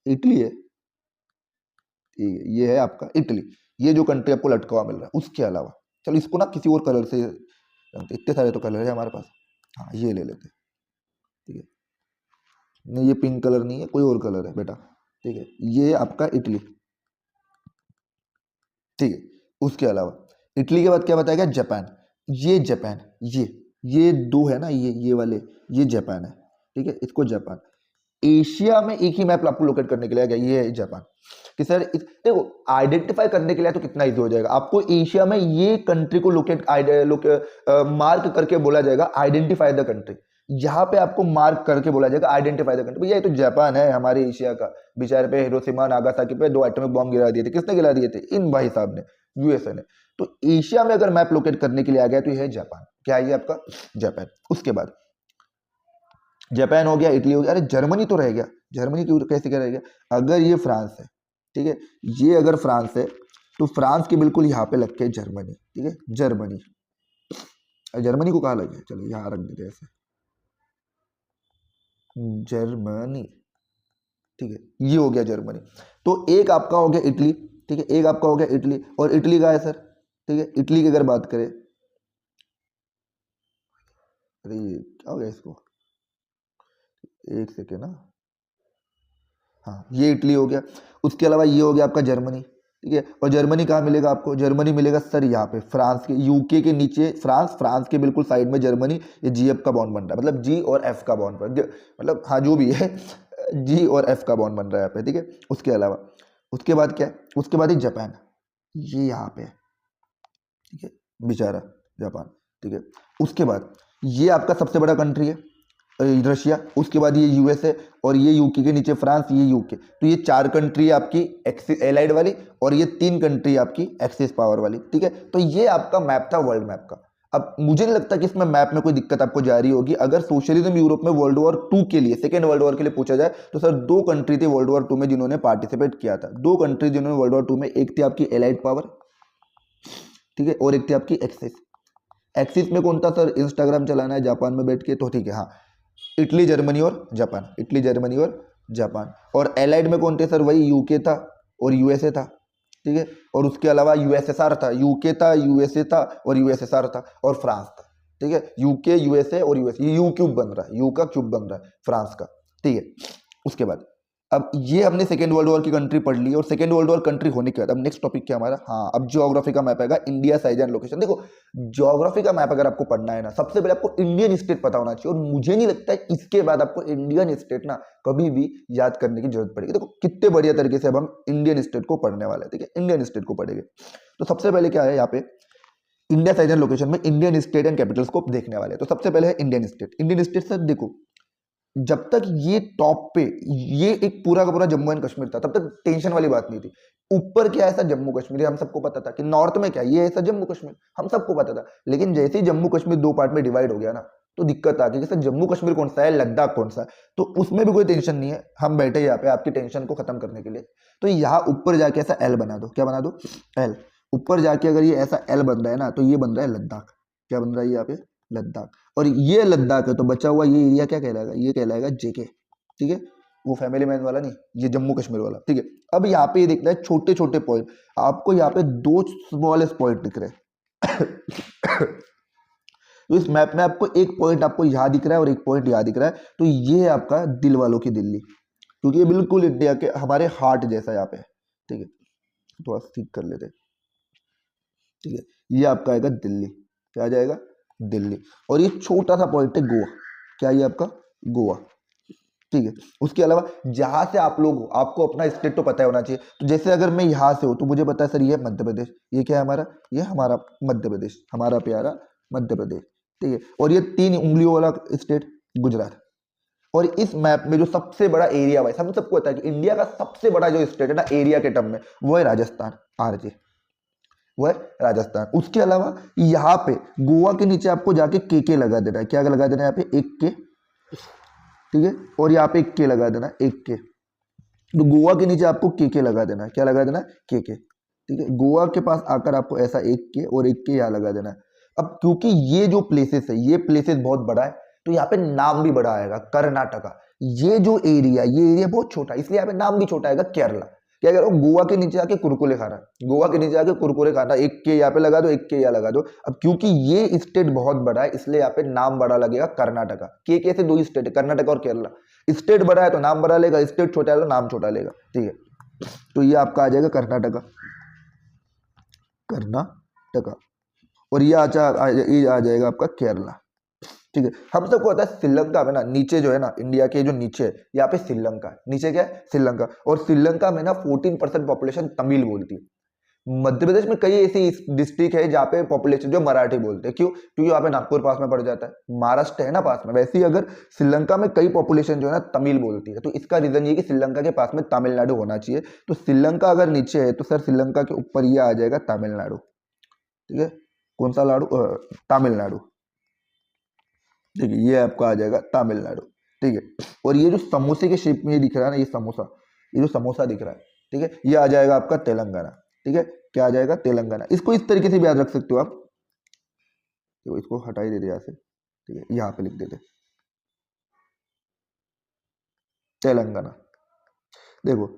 Speaker 1: इटली है, ठीक है, ये है आपका इटली। ये जो कंट्री आपको लटका हुआ मिल रहा है, उसके अलावा चलो इसको ना किसी और कलर से, इतने सारे तो कलर है हमारे पास, हाँ ये ले लेते हैं, ठीक है। नहीं ये पिंक कलर नहीं है, कोई और कलर है बेटा, ठीक है, ये आपका इटली, ठीक है। उसके अलावा इटली के बाद क्या बताया गया, जापान। ये जापान, ये दो है ना, ये वाले, ये जापान है, ठीक है, इसको जापान। एशिया में एक ही मैप आपको लोकेट करने के लिए आ गया, ये है जापान। कि सर देखो आइडेंटिफाई करने के लिए तो कितना इजी हो जाएगा आपको, एशिया में ये कंट्री को मार्क करके बोला जाएगा आइडेंटिफाई द कंट्री। यहाँ पे आपको मार्क करके बोला जाएगा आइडेंटिफाई द कंट्री। भैया ये तो जापान है हमारे एशिया का, बेचारे पे हिरोशिमा नागासाकी पे 2 एटॉमिक बॉम्ब गिरा दिए थे, किसने गिरा दिए थे, इन भाई साहब ने, यूएसए ने। तो एशिया में अगर मैप लोकेट करने के लिए आ गया तो ये है जापान। क्या है ये आपका, जापान। उसके बाद जापान हो गया, इटली हो गया, अरे जर्मनी तो रह गया, जर्मनी क्यों, कैसे क्या रह गया, अगर ये फ्रांस है, ठीक है, ये अगर फ्रांस है तो फ्रांस के बिल्कुल यहाँ पे लग के जर्मनी, ठीक है, जर्मनी। जर्मनी को कहाँ लगे, चलो यहाँ रख देते ऐसे, जर्मनी, ठीक है, ये हो गया जर्मनी। तो एक आपका हो गया इटली, ठीक है, एक आपका हो गया इटली, और इटली का है सर, ठीक है, इटली की अगर बात करें, अरे क्या हो गया इसको, एक सेकेंड ना, हाँ ये इटली हो गया। उसके अलावा ये हो गया आपका जर्मनी, ठीक है, और जर्मनी कहाँ मिलेगा आपको, जर्मनी मिलेगा सर यहाँ पे फ्रांस के, यूके के नीचे फ्रांस, फ्रांस के बिल्कुल साइड में जर्मनी। ये जी एफ का बॉन्ड बन रहा है, मतलब जी और एफ का बॉन्ड बन, मतलब हाँ जो भी है, जी और एफ का बॉन्ड बन रहा है यहाँ पे, ठीक है। उसके अलावा उसके बाद क्या है, उसके बाद ही जापान, ये यहाँ पे है, ठीक है, बेचारा जापान, ठीक है। उसके बाद ये आपका सबसे बड़ा कंट्री है रशिया, उसके बाद ये यूएसए, और ये यूके के नीचे फ्रांस, ये यूके। तो ये 4 कंट्री आपकी एलाइड वाली, और ये 3 कंट्री आपकी एक्सिस पावर वाली, ठीक है। तो ये आपका मैप था वर्ल्ड मैप का। अब मुझे नहीं लगता कि इसमें मैप में कोई दिक्कत आपको जा रही होगी। अगर सोशलिज्म यूरोप में वर्ल्ड वॉर 2 के लिए, सेकेंड वर्ल्ड वॉर के लिए पूछा जाए तो सर 2 कंट्री थे वर्ल्ड वॉर 2 में जिन्होंने पार्टिसिपेट किया था, 2 कंट्री जिन्होंने वर्ल्ड वॉर 2 में, एक थी आपकी एलाइड पावर, ठीक है, और एक थी आपकी एक्सिस। एक्सिस में कौन था सर, इंस्टाग्राम चलाना है जापान में बैठ के, तो ठीक है, हाँ इटली जर्मनी और जापान, इटली जर्मनी और जापान। और एलाइड में कौन थे सर, वही यूके था और यूएसए था, ठीक है। और उसके अलावा यूएसएसआर था, यूके था, यूएसए था और यूएसएसआर था, और फ्रांस था, ठीक है। यूके, यूएसए और यूएसए, यू क्यूब बन रहा है, यू का क्यूब बन रहा है फ्रांस का, ठीक है। उसके बाद अब ये हमने सेकेंड वर्ल्ड वॉर की कंट्री पढ़ ली, और सेकेंड वर्ल्ड वॉर कंट्री होने के बाद अब नेक्स्ट टॉपिक क्या हमारा, हाँ अब ज्योग्राफी का मैप आएगा, इंडिया साइज एंड लोकेशन। देखो ज्योग्राफी का मैप अगर आपको पढ़ना है ना, सबसे पहले आपको इंडियन स्टेट पता होना चाहिए, और मुझे नहीं लगता है इसके बाद आपको इंडियन स्टेट ना कभी भी याद करने की जरूरत पड़ेगी। देखो कितने बढ़िया तरीके से अब हम इंडियन स्टेट को पढ़ने वाले हैं, ठीक है, इंडियन स्टेट को पढ़ेंगे। तो सबसे पहले क्या है यहाँ पे, इंडिया साइज एंड लोकेशन में इंडियन स्टेट एंड कैपिटल्स को देखने वाले हैं। तो सबसे पहले है Indian state. Indian state sir देखो, जब तक ये टॉप पे, ये एक पूरा का पूरा जम्मू एंड कश्मीर था, तब तक टेंशन वाली बात नहीं थी। ऊपर क्या ऐसा जम्मू कश्मीर, हम सबको पता था कि नॉर्थ में क्या ये ऐसा जम्मू कश्मीर, हम सबको पता था। लेकिन जैसे ही जम्मू कश्मीर 2 पार्ट में डिवाइड हो गया ना, तो दिक्कत आ गई, जैसे जम्मू कश्मीर कौन सा है, लद्दाख कौन सा है, तो उसमें भी कोई टेंशन नहीं है। हम बैठे यहाँ पे आपकी टेंशन को खत्म करने के लिए। तो यहाँ ऊपर जाके ऐसा एल बना दो, क्या बना दो, एल। ऊपर जाके अगर ये ऐसा एल बन रहा है ना, तो ये बन रहा है लद्दाख। क्या बन रहा है यहाँ पे, लद्दाख। और ये लद्दाख है, तो बचा हुआ ये एरिया क्या कहलाएगा, ये कहलाएगा जेके, ठीक है, वो फैमिली मैन वाला नहीं, ये जम्मू कश्मीर वाला, ठीक है। अब यहाँ पे ये दिख रहा है छोटे छोटे पॉइंट, आपको यहाँ पे 2 स्मॉलेस्ट पॉइंट दिख रहे हैं। तो इस मैप में आपको एक पॉइंट आपको यहाँ दिख रहा है और एक पॉइंट यहाँ दिख रहा है, तो ये है आपका दिल वालों की दिल्ली, क्योंकि ये बिल्कुल इंडिया के हमारे हार्ट जैसा यहाँ पे, ठीक है। थोड़ा ठीक कर लेते, ठीक है, ये आपका आएगा दिल्ली, क्या आ जाएगा, दिल्ली। और ये छोटा सा पॉइंट है गोवा, क्या ये आपका, गोवा, ठीक है। उसके अलावा जहां से आप लोग हो, आपको अपना स्टेट तो पता होना चाहिए। तो जैसे अगर मैं यहाँ से हूँ तो मुझे पता है सर ये मध्य प्रदेश, ये क्या है हमारा, ये हमारा मध्य प्रदेश, हमारा प्यारा मध्य प्रदेश, ठीक है। और ये 3 उंगलियों वाला स्टेट गुजरात। और इस मैप में जो सबसे बड़ा एरिया वाइज हम सबको पता है कि इंडिया का सबसे बड़ा जो स्टेट है ना एरिया के टर्म में, वो है राजस्थान, आरजे, वो है राजस्थान। उसके अलावा यहाँ पे गोवा के नीचे आपको जाके के लगा देना है, क्या लगा देना है यहाँ पे, एक के, ठीक है। और यहाँ पे एक के लगा देना, एक के। तो गोवा के नीचे आपको के लगा देना है, क्या लगा देना, के, ठीक है। गोवा के पास आकर आपको ऐसा एक के और एक के यहाँ लगा देना है। अब क्योंकि ये जो प्लेसेस है, ये प्लेसेस बहुत बड़ा है, तो यहाँ पे नाम भी बड़ा आएगा, कर्नाटका। ये जो एरिया, ये एरिया बहुत छोटा है, इसलिए यहाँ पे नाम भी छोटा आएगा, केरला। क्या कह रहा हूँ, गोवा के नीचे आके कुरकुरे खाना, गोवा के नीचे आके कुरकुरे खाना, एक के यहाँ पे लगा दो, एक के यहाँ लगा दो। अब क्योंकि ये स्टेट बहुत बड़ा है, इसलिए यहाँ पे नाम बड़ा लगेगा, कर्नाटका। के से 2 ही स्टेट है, कर्नाटका और केरला। स्टेट बड़ा है तो नाम बड़ा लेगा, स्टेट छोटा है तो नाम छोटा लेगा, ठीक है। तो ये आपका आ जाएगा कर्नाटका। कर्नाटका, और ये ये आ जाएगा आपका केरला। ठीक है, हम सबको पता है श्रीलंका में ना नीचे जो है ना, इंडिया के जो नीचे है यहाँ पे श्रीलंका है, नीचे क्या है श्रीलंका, और श्रीलंका में ना 14% पॉपुलेशन तमिल बोलती है। मध्य प्रदेश में कई ऐसी डिस्ट्रिक्ट है जहाँ पे पॉपुलेशन जो मराठी बोलते हैं, क्यों? क्योंकि यहाँ पे नागपुर पास में पड़ जाता है, महाराष्ट्र है ना पास में। वैसे ही अगर श्रीलंका में कई पॉपुलेशन जो है ना तमिल बोलती है, तो इसका रीजन ये कि श्रीलंका के पास में तमिलनाडु होना चाहिए। तो श्रीलंका अगर नीचे है तो सर श्रीलंका के ऊपर ये आ जाएगा तमिलनाडु। ठीक है, कौन सा लाडू? तमिलनाडु। ठीक है, ये आपका आ जाएगा तमिलनाडु। ठीक है, और ये जो समोसे के शेप में ये दिख रहा है ना, ये समोसा, ये जो समोसा दिख रहा है, ठीक है, ये आ जाएगा आपका तेलंगाना। ठीक है, क्या आ जाएगा? तेलंगाना। इसको इस तरीके से भी याद रख सकते हो आप, तो इसको हटा ही देते यहाँ से। ठीक है, यहाँ पे लिख देते तेलंगाना। देखो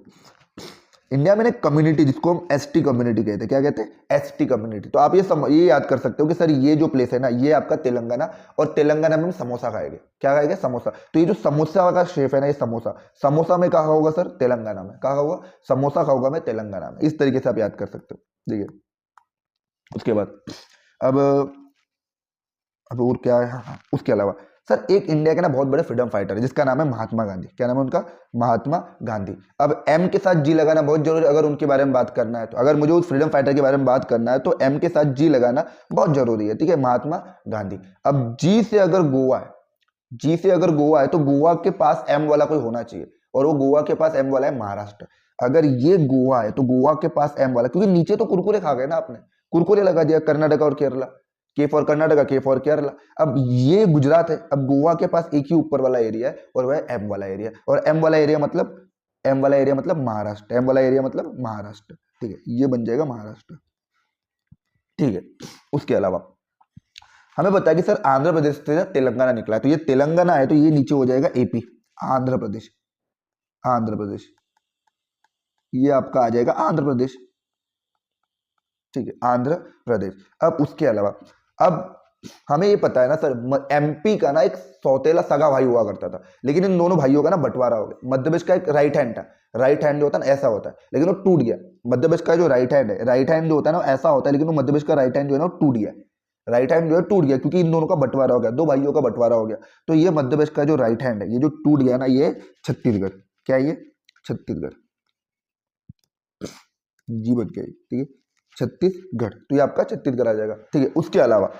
Speaker 1: इंडिया में ना कम्युनिटी जिसको हम एसटी कम्युनिटी कहते हैं, क्या कहते हैं? ST community. तो आप ये याद कर सकते हो कि सर ये जो प्लेस है ना, ये आपका तेलंगाना, और तेलंगाना में हम समोसा खाएंगे। क्या खाएंगे? समोसा। तो ये जो समोसा का शेप है ना, ये समोसा, समोसा में कहा होगा सर? तेलंगाना में। कहा होगा? समोसा खाऊंगा मैं तेलंगाना में। इस तरीके से आप याद कर सकते हो। ठीक है, उसके बाद अब और क्या है? हाँ, उसके अलावा सर एक इंडिया के ना बहुत बड़े फ्रीडम फाइटर है जिसका नाम है महात्मा गांधी। क्या नाम है उनका? महात्मा गांधी। अब एम के साथ जी लगाना बहुत जरूरी, अगर उनके बारे में बात करना है तो, अगर मुझे उस फ्रीडम फाइटर के बारे में बात करना है तो एम के साथ जी लगाना बहुत जरूरी है। ठीक है, महात्मा गांधी। अब जी से अगर गोवा है, जी से अगर गोवा है तो गोवा के पास एम वाला कोई होना चाहिए, और वो गोवा के पास एम वाला है महाराष्ट्र। अगर ये गोवा है तो गोवा के पास एम वाला, क्योंकि नीचे तो कुरकुरे खा गए ना आपने, कुरकुरे लगा दिया कर्नाटका और केरला, के फॉर कर्नाटका, के फॉर केरला। अब ये गुजरात है, अब गोवा के पास एक ही ऊपर वाला एरिया है और वह एम वाला एरिया, और एम वाला एरिया मतलब, एम वाला एरिया मतलब महाराष्ट्र, एम वाला एरिया मतलब महाराष्ट्र। ठीक है, ये बन जाएगा महाराष्ट्र। ठीक है, उसके अलावा हमें बताया कि सर आंध्र प्रदेश से तेलंगाना निकला है, तो ये तेलंगाना है तो ये नीचे हो जाएगा एपी, आंध्र प्रदेश, आंध्र प्रदेश, ये आपका आ जाएगा आंध्र प्रदेश। ठीक है, आंध्र प्रदेश। अब उसके अलावा अब हमें ये पता है ना सर, एमपी का ना एक सौतेला सगा भाई हुआ करता था, लेकिन इन दोनों भाइयों का ना बंटवारा हो गया। मध्य प्रदेश का एक राइट हैंड था, राइट हैंड जो होता है ना ऐसा होता है, लेकिन वो टूट गया। मध्य प्रदेश का जो राइट हैंड है, राइट हैंड जो होता है ना ऐसा होता है, लेकिन वो मध्य प्रदेश का राइट हैंड जो है ना वो टूट गया। राइट हैंड जो है टूट गया क्योंकि इन दोनों का बंटवारा हो गया, दो भाइयों का बंटवारा हो गया। तो ये मध्य प्रदेश का जो राइट हैंड है, ये जो टूट गया ना, ये छत्तीसगढ़। क्या है ये? छत्तीसगढ़। जी बच गई। ठीक है, छत्तीसगढ़, तो ये आपका छत्तीसगढ़ आ जाएगा। ठीक है, उसके अलावा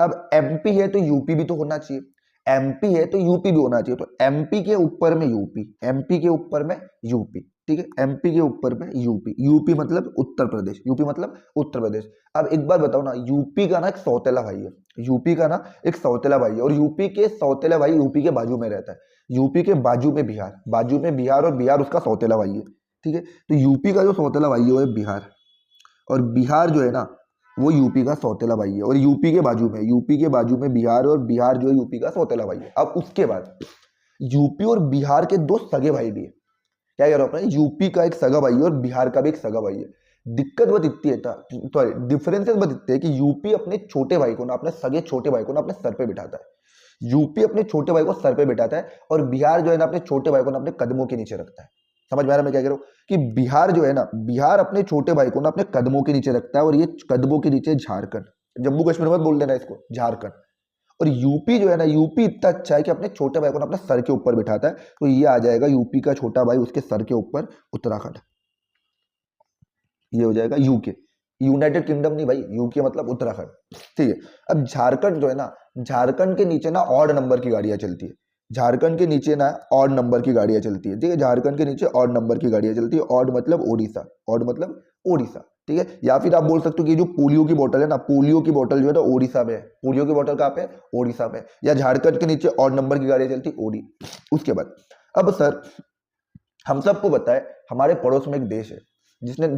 Speaker 1: अब एमपी है तो यूपी भी तो होना चाहिए, एमपी है तो यूपी भी होना चाहिए। तो एमपी के ऊपर में यूपी, एमपी के ऊपर में यूपी। ठीक है, एमपी के ऊपर में यूपी, यूपी मतलब उत्तर प्रदेश, यूपी मतलब उत्तर प्रदेश। अब एक बार बताओ ना, यूपी का ना एक सौतेला भाई है, यूपी का ना एक सौतेला भाई है, और यूपी के सौतेला भाई यूपी के बाजू में रहता है, यूपी के बाजू में बिहार, बाजू में बिहार, और बिहार उसका सौतेला भाई है। ठीक है, तो यूपी का जो सौतेला भाई है वो है बिहार, और बिहार जो है ना वो यूपी का सौतेला भाई है, और यूपी के बाजू में, यूपी के बाजू में बिहार, और बिहार जो है यूपी का सौतेला भाई है। अब उसके बाद यूपी और बिहार के दो सगे भाई भी है। क्या कह रहा हूं? यूपी का एक सगा भाई है और बिहार का भी एक सगा भाई है। दिक्कत बहुत इतनी है, सॉरी डिफरेंसेस बहुत इतने हैं कि यूपी अपने छोटे भाई को ना, अपने सगे छोटे भाई को ना अपने सर पे बिठाता है, यूपी अपने छोटे भाई को सर पे बिठाता है, और बिहार जो है ना अपने छोटे भाई को ना अपने कदमों के नीचे रखता है। समझ में आ रहा है मैं क्या कह रहा हूँ? कि बिहार जो है ना, बिहार अपने छोटे भाई को ना अपने कदमों के नीचे रखता है, और ये कदमों के नीचे झारखंड, जम्मू कश्मीर मत बोल देना इसको, झारखंड। और यूपी जो है ना, यूपी इतना अच्छा है कि अपने छोटे भाई को ना अपने सर के ऊपर बिठाता है, तो ये आ जाएगा यूपी का छोटा भाई उसके सर के ऊपर उत्तराखंड, ये हो जाएगा यूके, यूनाइटेड किंगडम नहीं भाई, यूके मतलब उत्तराखंड। ठीक है, अब झारखंड जो है ना, झारखंड के नीचे ना ऑड नंबर की गाड़ियां चलती है, झारखंड के नीचे ना ऑड नंबर की गाड़ियां चलती है। ठीक है, झारखंड के नीचे ऑड नंबर की गाड़ियां चलती है, ऑड मतलब ओडिशा, ऑड मतलब ओडिशा। ठीक है, या फिर आप बोल सकते हो कि जो पोलियो की बोतल है ना, पोलियो की बोतल जो है ना ओडिशा में है, पोलियो की बोतल कहाँ पे है? ओडिशा में। या झारखंड के नीचे ऑड नंबर की गाड़ियां चलती ओडी। उसके बाद अब सर हम सबको पता है हमारे पड़ोस में एक देश है जिसने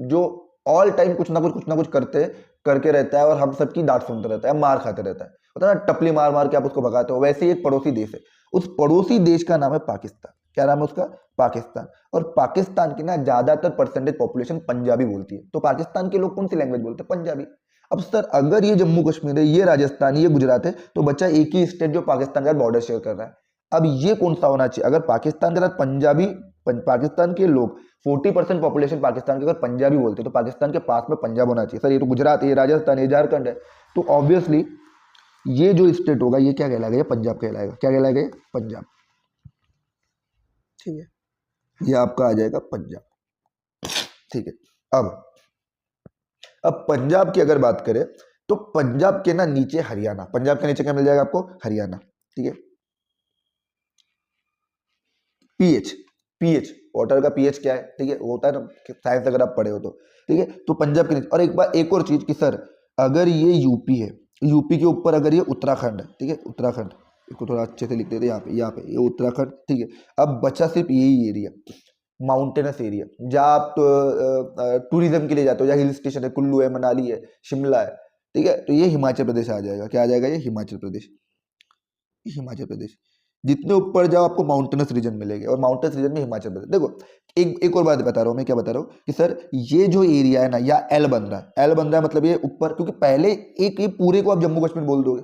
Speaker 1: जो ऑल टाइम कुछ ना कुछ करके रहता है, और हम सबकी डांट सुनता रहता है, मार खाते रहता है, पता ना टपली मार मार के आप उसको भगाते हो। वैसे ही एक पड़ोसी देश है, उस पड़ोसी देश का नाम है पाकिस्तान। क्या नाम है उसका? पाकिस्तान। और पाकिस्तान की ना ज्यादातर परसेंटेज पॉपुलेशन पंजाबी बोलती है। तो पाकिस्तान के लोग कौन सी लैंग्वेज बोलते हैं? पंजाबी। अब सर अगर ये जम्मू कश्मीर है, ये राजस्थान, ये गुजरात है, तो बच्चा एक ही स्टेट जो पाकिस्तान का बॉर्डर शेयर कर रहा है। अब ये कौन सा होना चाहिए? अगर पाकिस्तान के साथ पंजाबी पाकिस्तान के लोग 40% पॉपुलेशन पाकिस्तान के अगर पंजाबी बोलते तो पाकिस्तान के पास में पंजाब होना चाहिए। सर ये तो गुजरात, ये राजस्थान, ये झारखंड है, तो ऑब्वियसली ये जो स्टेट होगा ये क्या कहलाएगा, ये पंजाब कहलाएगा। क्या कहलाएगा, ये पंजाब। ठीक है, ये आपका आ जाएगा पंजाब। ठीक है, अब पंजाब की अगर बात करें तो पंजाब के ना नीचे हरियाणा, पंजाब के नीचे क्या मिल जाएगा आपको, हरियाणा। ठीक है, पीएच, पीएच वाटर का पीएच क्या है, ठीक है, वो होता है ना साइंस अगर आप पढ़े हो तो। ठीक है, तो पंजाब के नीचे। और एक बार एक और चीज कि सर अगर ये यूपी है, यूपी के ऊपर अगर ये उत्तराखंड है, ठीक है, उत्तराखंड, इसको थोड़ा अच्छे से लिख देते हैं यहाँ पे ये उत्तराखंड। ठीक है, अब बचा सिर्फ यही एरिया, माउंटेनस एरिया, जहाँ आप टूरिज्म के लिए जाते हो, जहाँ हिल स्टेशन है, कुल्लू है, मनाली है, शिमला है। ठीक है, तो ये हिमाचल प्रदेश आ जाएगा। क्या आ जाएगा, ये हिमाचल प्रदेश, हिमाचल प्रदेश। जितने ऊपर जाओ आपको माउंटेनस रीजन मिलेंगे, और माउंटेनस रीजन में हिमाचल प्रदेश। देखो एक और बात बता रहा हूँ मैं, क्या बता रहा हूँ कि सर ये जो एरिया है ना, या एल बन रहा है, एल बन रहा है मतलब ये ऊपर, क्योंकि पहले एक ये पूरे को आप जम्मू कश्मीर बोल दोगे,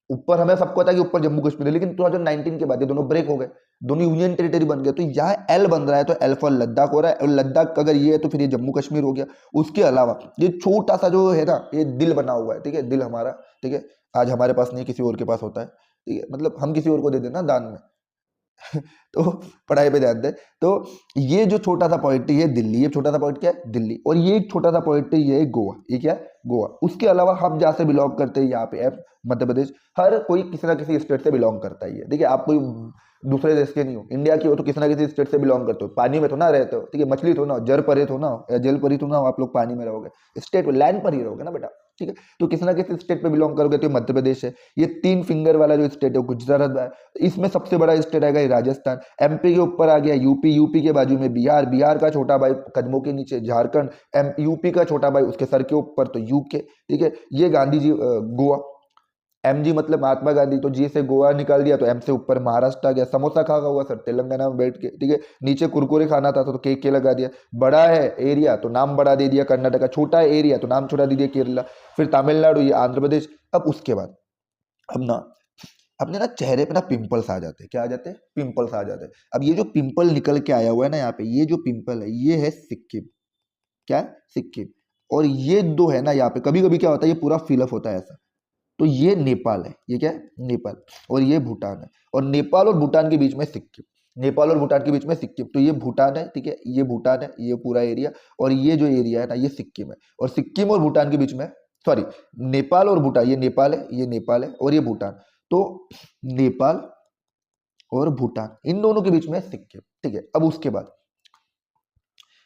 Speaker 1: ऊपर हमें सबको पता है कि ऊपर जम्मू कश्मीर है, लेकिन 2019 के बाद ये दोनों ब्रेक हो गए, दोनों यूनियन टेरिटरी बन गए। तो यहाँ एल बन रहा है, तो एल फॉर लद्दाख हो रहा है, और लद्दाख अगर ये है तो फिर ये जम्मू कश्मीर हो गया। उसके अलावा ये छोटा सा जो है ना, ये दिल बना हुआ है, ठीक है, दिल हमारा, ठीक है, आज हमारे पास नहीं, किसी और के पास होता है, ठीक है, मतलब हम किसी और को दे देना दान में तो पढ़ाई पे ध्यान दे। तो ये जो छोटा सा पॉइंट है ये दिल्ली, ये छोटा सा पॉइंट क्या है, दिल्ली। और ये एक छोटा सा पॉइंट है ये गोवा, ये क्या है, गोवा। उसके अलावा हम जहाँ से बिलोंग करते हैं यहाँ पे मध्य प्रदेश, हर कोई किसी ना किसी स्टेट से बिलोंग करता ही है। ठीक है, आप कोई दूसरे देश के नहीं हो, इंडिया की हो तो किसी ना किसी स्टेट से बिलोंग करते हो, पानी में तो ना रहते हो, ठीक है, मछली तो ना हो, जल परे तो ना हो, या जल परी तो ना हो, आप लोग पानी में रहोगे, स्टेट लैंड पर ही रहोगे ना बेटा। ठीक है, तो किसी ना किसी स्टेट पे बिलोंग करोगे, तो मध्य प्रदेश है। ये 3 फिंगर वाला जो स्टेट है गुजरात है, इसमें सबसे बड़ा स्टेट आएगा ये राजस्थान। एमपी के ऊपर आ गया यूपी, यूपी के बाजू में बिहार, बिहार का छोटा भाई कदमों के नीचे झारखंड, यूपी का छोटा भाई उसके सर के ऊपर तो यूके। ठीक है, ये गांधी जी गोवा, एम जी मतलब महात्मा गांधी, तो जी से गोवा निकाल दिया, तो एम से ऊपर महाराष्ट्र आ गया। समोसा खा होगा सर तेलंगाना में बैठ के, ठीक है, नीचे कुरकुरे खाना था तो के लगा दिया। बड़ा है एरिया तो नाम बड़ा दे दिया कर्नाटका, छोटा है एरिया तो नाम छोटा दे दिया केरला, फिर तमिलनाडु, ये आंध्र प्रदेश। अब उसके बाद अब ना अपने ना चेहरे पे ना पिंपल्स आ जाते हैं। क्या आ जाते हैं, पिंपल्स आ जाते हैं। अब ये जो पिंपल निकल के आया हुआ है ना यहाँ पे, ये जो पिंपल है ये है सिक्किम। क्या है, सिक्किम। और ये दो है ना यहाँ पे, कभी कभी क्या होता है ये पूरा फिलअप होता है ऐसा, तो ये नेपाल है, ये क्या है, नेपाल। और ये भूटान है, और नेपाल और भूटान के बीच में सिक्किम, नेपाल और भूटान के बीच में सिक्किम। तो ये भूटान है, ठीक है, ये भूटान है, ये पूरा एरिया, और ये जो एरिया है ना ये सिक्किम है। और सिक्किम और भूटान के बीच में, सॉरी, नेपाल और भूटान, ये नेपाल है, ये नेपाल है, और ये भूटान। तो नेपाल और भूटान इन दोनों के बीच में सिक्किम। ठीक है, अब उसके बाद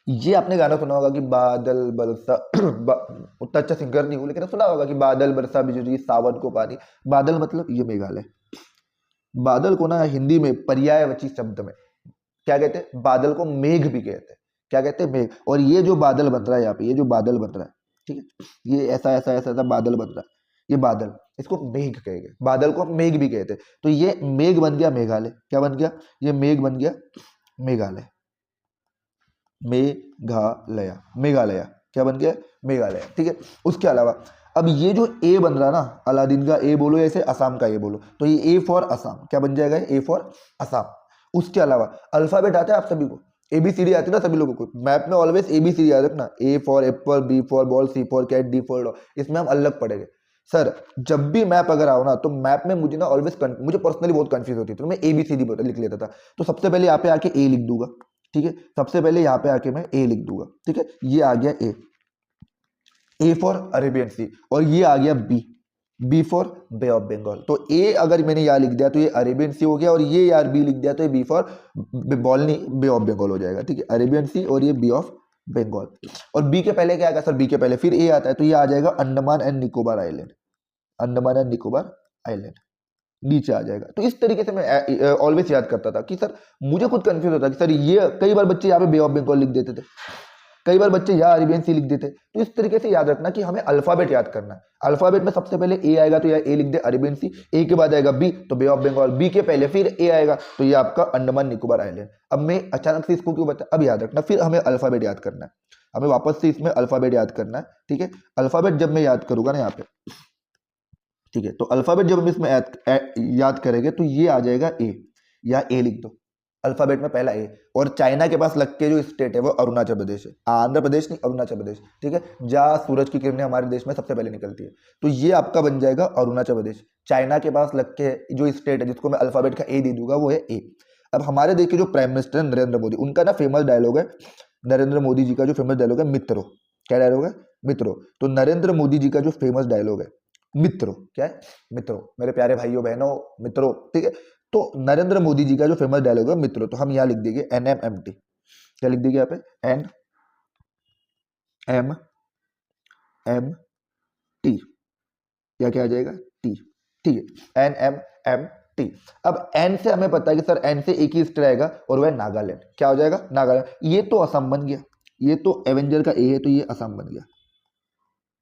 Speaker 1: ये आपने गाना सुना होगा कि बादल बरसा उतना अच्छा सिंगर नहीं हूं, लेकिन सुना होगा कि बादल बरसा बिजली सावन को पानी। बादल मतलब ये मेघालय। बादल को ना हिंदी में पर्यायवाची शब्द में क्या कहते हैं, बादल को मेघ भी कहते हैं। क्या कहते हैं, मेघ। और ये जो बादल बन रहा है यहाँ पे, ये जो बादल बन रहा है, ठीक है, ये ऐसा ऐसा ऐसा ऐसा बादल बन रहा है, ये बादल, इसको मेघ कहेंगे, बादल को मेघ भी कहते हैं। तो ये मेघ बन गया मेघालय। क्या बन गया, ये मेघ बन गया मेघालय, मेघालय, मेघालय। क्या बन गया, मेघालय। ठीक है, उसके अलावा अब ये जो ए बन रहा ना, अलादीन का ए बोलो, ऐसे असम का ए बोलो, तो ये ए फॉर असम। क्या बन जाएगा, ए फॉर असम। उसके अलावा अल्फाबेट आता है आप सभी को, एबीसीडी आती है ना सभी लोगों को, मैप में ऑलवेज एबीसीडी याद रखना, A for apple, B for ball, C for cat, D for dog. इसमें हम अलग पढ़ेंगे सर। जब भी मैप अगर आओ ना, तो मैप में मुझे ना ऑलवेज मुझे पर्सनली बहुत कंफ्यूज होती थी, तो मैं एबीसीडी लिख लेता था। तो सबसे पहले यहाँ पे आके ए लिख दूंगा, ठीक है, सबसे पहले यहाँ पे आके मैं ए लिख दूंगा, ठीक है, ये आ गया ए फॉर अरेबियन सी। और ये आ गया B for bay of Bengal. तो ए अगर मैंने यहाँ लिख दिया तो ये अरेबियन सी हो गया, और ये यार बी लिख दिया तो ये बी फॉर बॉल नहीं, बे ऑफ बंगाल हो जाएगा। ठीक है, अरेबियन सी और ये बी ऑफ बंगाल। और बी के पहले क्या आएगा सर, बी के पहले फिर ए आता है, तो ये आ जाएगा Andaman and Nicobar island, Andaman and Nicobar island नीचे आ जाएगा। तो इस तरीके से मैं ऑलवेज याद करता था कि सर मुझे खुद कंफ्यूज होता कि सर ये, कई बार बच्चे यहाँ पे बे ऑफ बंगाल लिख देते थे, कई बार बच्चे यहाँ अरेबियन सी लिख देते। तो इस तरीके से याद रखना कि हमें अल्फाबेट याद करना है। अल्फाबेट में सबसे पहले ए आएगा तो यहाँ ए लिख दे अरेबियन सी, ए के बाद आएगा बी तो बे ऑफ बंगाल, बी के पहले फिर ए आएगा तो ये आपका अंडमान निकोबार आइलैंड। अब मैं अचानक से इसको क्यों बता, अब याद रखना, फिर हमें अल्फाबेट याद करना है, हमें वापस से इसमें अल्फाबेट याद करना है। ठीक है, अल्फाबेट जब मैं याद करूंगा ना यहाँ पे, ठीक है, तो अल्फाबेट जब हम इसमें याद करेंगे तो ये आ जाएगा ए, या ए लिख दो, अल्फाबेट में पहला ए। और चाइना के पास लग के जो स्टेट है वो अरुणाचल प्रदेश है, आंध्र प्रदेश नहीं, अरुणाचल प्रदेश, ठीक है, जहाँ सूरज की किरणें हमारे देश में सबसे पहले निकलती है। तो ये आपका बन जाएगा अरुणाचल प्रदेश। चाइना के पास लग के जो स्टेट है जिसको मैं अल्फाबेट का ए दे दूंगा वो है ए। अब हमारे देश के जो प्राइम मिनिस्टर है नरेंद्र मोदी, उनका ना फेमस डायलॉग है, नरेंद्र मोदी जी का जो फेमस डायलॉग है मित्रों। क्या डायलॉग है? मित्रों। तो नरेंद्र मोदी जी का जो फेमस डायलॉग है मित्रों, क्या है? मित्रों, मेरे प्यारे भाइयों बहनों मित्रों, ठीक है। तो नरेंद्र मोदी जी का जो फेमस डायलॉग है मित्रों, तो हम यहाँ लिख देंगे NMMT। क्या लिख देंगे यहाँ पे? NMMT, या क्या आ जाएगा? टी, ठीक है, NMMT। अब एन से हमें पता है कि सर एन से एक ही स्टेट आएगा और वह नागालैंड। क्या हो जाएगा? नागालैंड। ये तो असम बन गया, ये तो एवेंजर का ए है तो ये असम बन गया,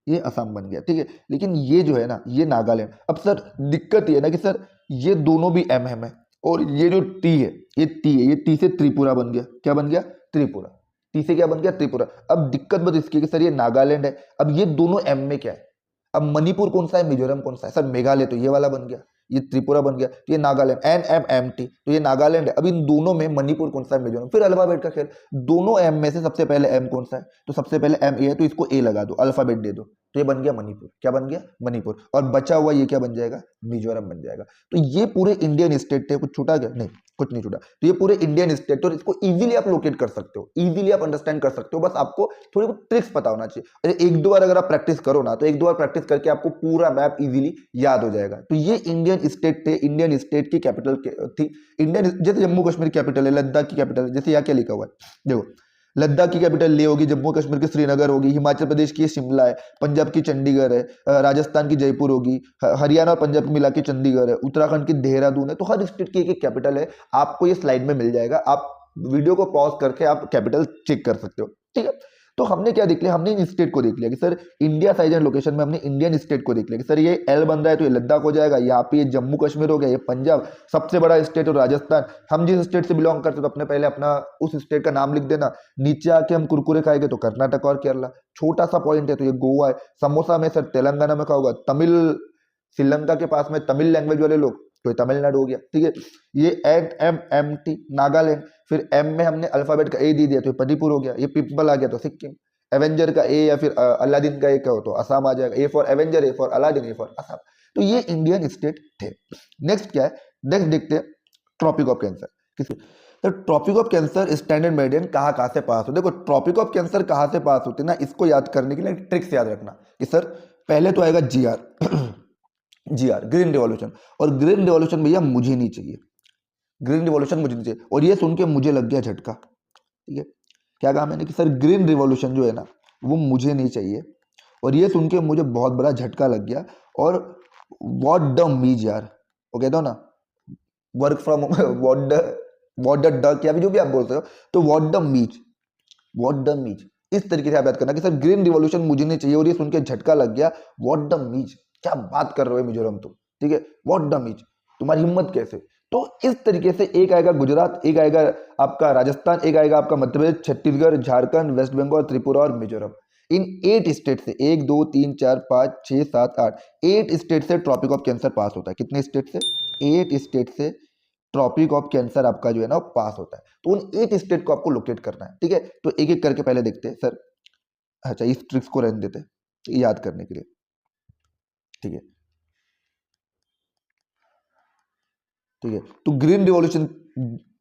Speaker 1: ये असम बन गया, ठीक है। लेकिन ये जो है ना ये नागालैंड। अब सर दिक्कत ये है ना कि सर ये दोनों भी एम है और ये जो टी है ये टी है, ये टी से त्रिपुरा बन गया। क्या बन गया? त्रिपुरा। टी से क्या बन गया? त्रिपुरा। अब दिक्कत बस इसकी कि सर ये नागालैंड है, अब ये दोनों एम में क्या है? अब मणिपुर कौन सा है, मिजोरम कौन सा है? सर मेघालय, तो ये वाला बन गया, ये त्रिपुरा बन गया, तो ये नागालैंड, NMMT, तो ये नागालैंड है। अब इन दोनों में मणिपुर कौन सा है, मिजोरम। फिर अल्फाबेट का खेल, दोनों एम में से सबसे पहले एम कौन सा है? तो सबसे पहले एम ए है, तो इसको ए लगा दो, अल्फाबेट दे दो, तो ये बन गया मणिपुर। क्या बन गया? मणिपुर। और बचा हुआ ये क्या बन जाएगा? मिजोरम बन जाएगा। तो ये पूरे इंडियन स्टेट थे, कुछ छूटा गया? नहीं, कुछ नहीं छूटा। तो ये पूरे इंडियन स्टेट, और इसको इजीली आप लोकेट कर सकते हो, इजीली आप अंडरस्टैंड कर सकते हो, बस आपको थोड़ी बहुत ट्रिक्स पता होना चाहिए। अरे एक दो बार अगर आप प्रैक्टिस करो ना, तो एक दो बार प्रैक्टिस करके आपको पूरा मैप इजीली याद हो जाएगा। तो ये इंडियन स्टेट थे, इंडियन स्टेट की कैपिटल थी इंडियन, जैसे जम्मू कश्मीर कैपिटल है, लद्दाख की कैपिटल, जैसे यहाँ क्या लिखा हुआ है देखो, लद्दाख की कैपिटल ले होगी, जम्मू कश्मीर की श्रीनगर होगी, हिमाचल प्रदेश की शिमला है, पंजाब की चंडीगढ़ है, राजस्थान की जयपुर होगी, हरियाणा और पंजाब की मिला के चंडीगढ़ है, उत्तराखंड की देहरादून है। तो हर स्टेट की एक कैपिटल है, आपको ये स्लाइड में मिल जाएगा। आप वीडियो को पॉज करके आप कैपिटल चेक कर सकते हो, ठीक है। तो हमने क्या देख लिया? हमने इन स्टेट को देख लिया कि sir India size and location में हमने इंडियन स्टेट को देख लिया कि सर ये एल बन रहा है तो ये लद्दाख हो जाएगा, यहाँ पे ये जम्मू कश्मीर हो गया, ये पंजाब सबसे बड़ा स्टेट, और राजस्थान, हम जिस स्टेट से बिलोंग करते तो अपने पहले अपना उस स्टेट का नाम लिख देना। नीचे आके हम कुरकुरे खाएंगे तो कर्नाटक और केरला, छोटा सा पॉइंट है तो ये गोवा है। समोसा में सर तेलंगाना में खाओगा, तमिल, श्रीलंका के पास में तमिल लैंग्वेज वाले लोग, तो ये तमिलनाडु हो गया, ठीक है। ये NMMT नागालैंड। फिर एम में हमने अल्फाबेट का ए दे दिया तो मणिपुर हो गया, ये पीपल आ गया तो सिक्किम। एवेंजर का ए या फिर अलादीन का ए कहो तो असम आ जाएगा, A for Avenger, A for Aladdin, A for Assam. तो ये इंडियन स्टेट थे। नेक्स्ट क्या है? नेक्स्ट देखते हैं ट्रॉपिक ऑफ कैंसर। किस तो tropic of cancer standard median कहाँ से पास हो? देखो ट्रॉपिक ऑफ कैंसर कहाँ से पास होते हैं ना, इसको याद करने के लिए ट्रिक्स याद रखना कि सर पहले तो आएगा GR GR ग्रीन रिवॉल्यूशन। और ग्रीन रिवॉल्यूशन भैया मुझे नहीं चाहिए, ग्रीन रिवॉल्यूशन मुझे नहीं चाहिए। और ये सुन के मुझे लग गया झटका, ठीक है। क्या कहा मैंने कि सर ग्रीन रिवॉल्यूशन जो है ना वो मुझे नहीं चाहिए, और ये सुन के मुझे बहुत बड़ा झटका लग गया। और व्हाट द मीज यार, वो कहता हो ना work from what the duck, या भी जो भी आप बोलते हो, तो व्हाट द मीज, व्हाट द मीज, इस तरीके से आप याद करना कि सर ग्रीन रिवॉल्यूशन मुझे नहीं चाहिए, और ये सुन के झटका लग गया। व्हाट द मीज, क्या बात कर रहे हो मिजोरम तुम, ठीक है। व्हाट द मीज, तुम्हारी हिम्मत कैसे। तो इस तरीके से एक आएगा गुजरात, एक आएगा आपका राजस्थान, एक आएगा आपका मध्य प्रदेश, छत्तीसगढ़, झारखंड, वेस्ट बंगाल, त्रिपुरा और मिजोरम। इन 8 स्टेट से 1 2 3 4 5 6 7 8 8 स्टेट से ट्रॉपिक ऑफ कैंसर पास होता है। कितने स्टेट से? 8 स्टेट से ट्रॉपिक ऑफ कैंसर आपका जो है ना वो पास होता है। तो उन 8 स्टेट को आपको लोकेट करना है, ठीक है। तो एक एक करके पहले देखते हैं सर। अच्छा इस ट्रिक्स को रहने देते हैं याद करने के लिए, ठीक है, ठीक है। तो green revolution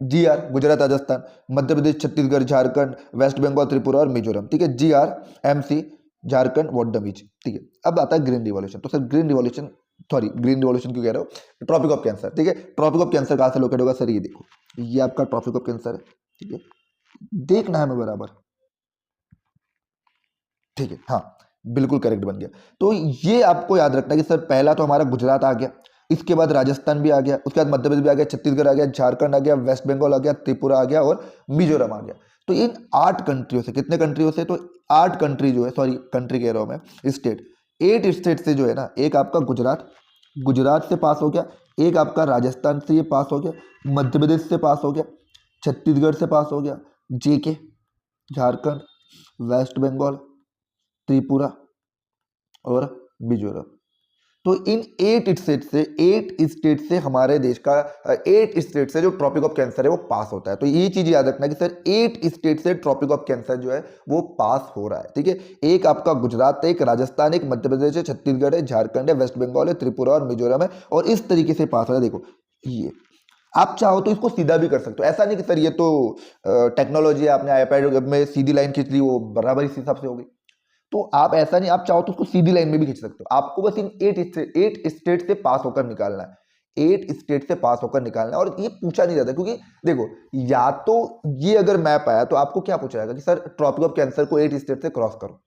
Speaker 1: GR Gujarat, Rajasthan, Madhya Pradesh, Chhattisgarh, Jharkhand, West Bengal, Tripura और मिजोरम, ठीक है। GR MC Jharkhand, what the मीज, ठीक है। अब आता है ग्रीन रिवॉल्यूशन। तो sir green revolution, sorry green revolution क्यों कह रहा हूँ, ट्रॉपिक ऑफ कैंसर, ठीक है। ट्रॉपिक ऑफ कैंसर कहाँ से लोकेट होगा सर? ये देखो, ये आपका ट्रॉपिक ऑफ कैंसर है, ठीक है, देखना है हमें बराबर, ठीक है, हाँ बिल्कुल करेक्ट बन गया। तो ये आपको याद रखना कि सर पहला तो हमारा गुजरात आ गया, इसके बाद राजस्थान भी आ गया, उसके बाद मध्य प्रदेश भी आ गया, छत्तीसगढ़ आ गया, झारखंड आ गया, वेस्ट बंगाल आ गया, त्रिपुरा आ गया और मिजोरम आ गया। तो इन 8 कंट्रियों से, कितने कंट्रियों से? तो 8 कंट्री जो है, सॉरी कंट्री कह रहा हूं मैं, स्टेट, 8 स्टेट से जो है ना, एक आपका गुजरात, गुजरात से पास हो गया, एक आपका राजस्थान से ये पास हो गया, मध्य प्रदेश से पास हो गया, छत्तीसगढ़ से पास हो गया, JK झारखंड, वेस्ट बंगाल, त्रिपुरा और मिजोरम। तो इन 8 स्टेट से हमारे देश का 8 स्टेट से जो ट्रॉपिक ऑफ कैंसर है वो पास होता है। तो ये चीज याद रखना कि सर 8 स्टेट से ट्रॉपिक ऑफ कैंसर जो है वो पास हो रहा है, ठीक है। एक आपका गुजरात है, एक राजस्थान, एक मध्य प्रदेश है, छत्तीसगढ़ है, झारखंड है, वेस्ट बंगाल है, त्रिपुरा और मिजोरम है, और इस तरीके से पास हो रहा है। देखो ये आप चाहो तो इसको सीधा भी कर सकते हो, ऐसा नहीं कि सर ये तो टेक्नोलॉजी है, आपने आईपैड में सीधी लाइन खींच ली, वो बराबर इस हिसाब से होगी। तो आप ऐसा नहीं, आप चाहो तो उसको सीधी लाइन में भी खींच सकते हो। आपको बस इन 8 स्टेट से पास होकर निकालना है, 8 स्टेट से पास होकर निकालना है। और ये पूछा नहीं जाता, क्योंकि देखो या तो ये अगर मैप आया तो आपको क्या पूछा जाएगा कि सर ट्रॉपिक ऑफ कैंसर को 8 स्टेट से क्रॉस करो,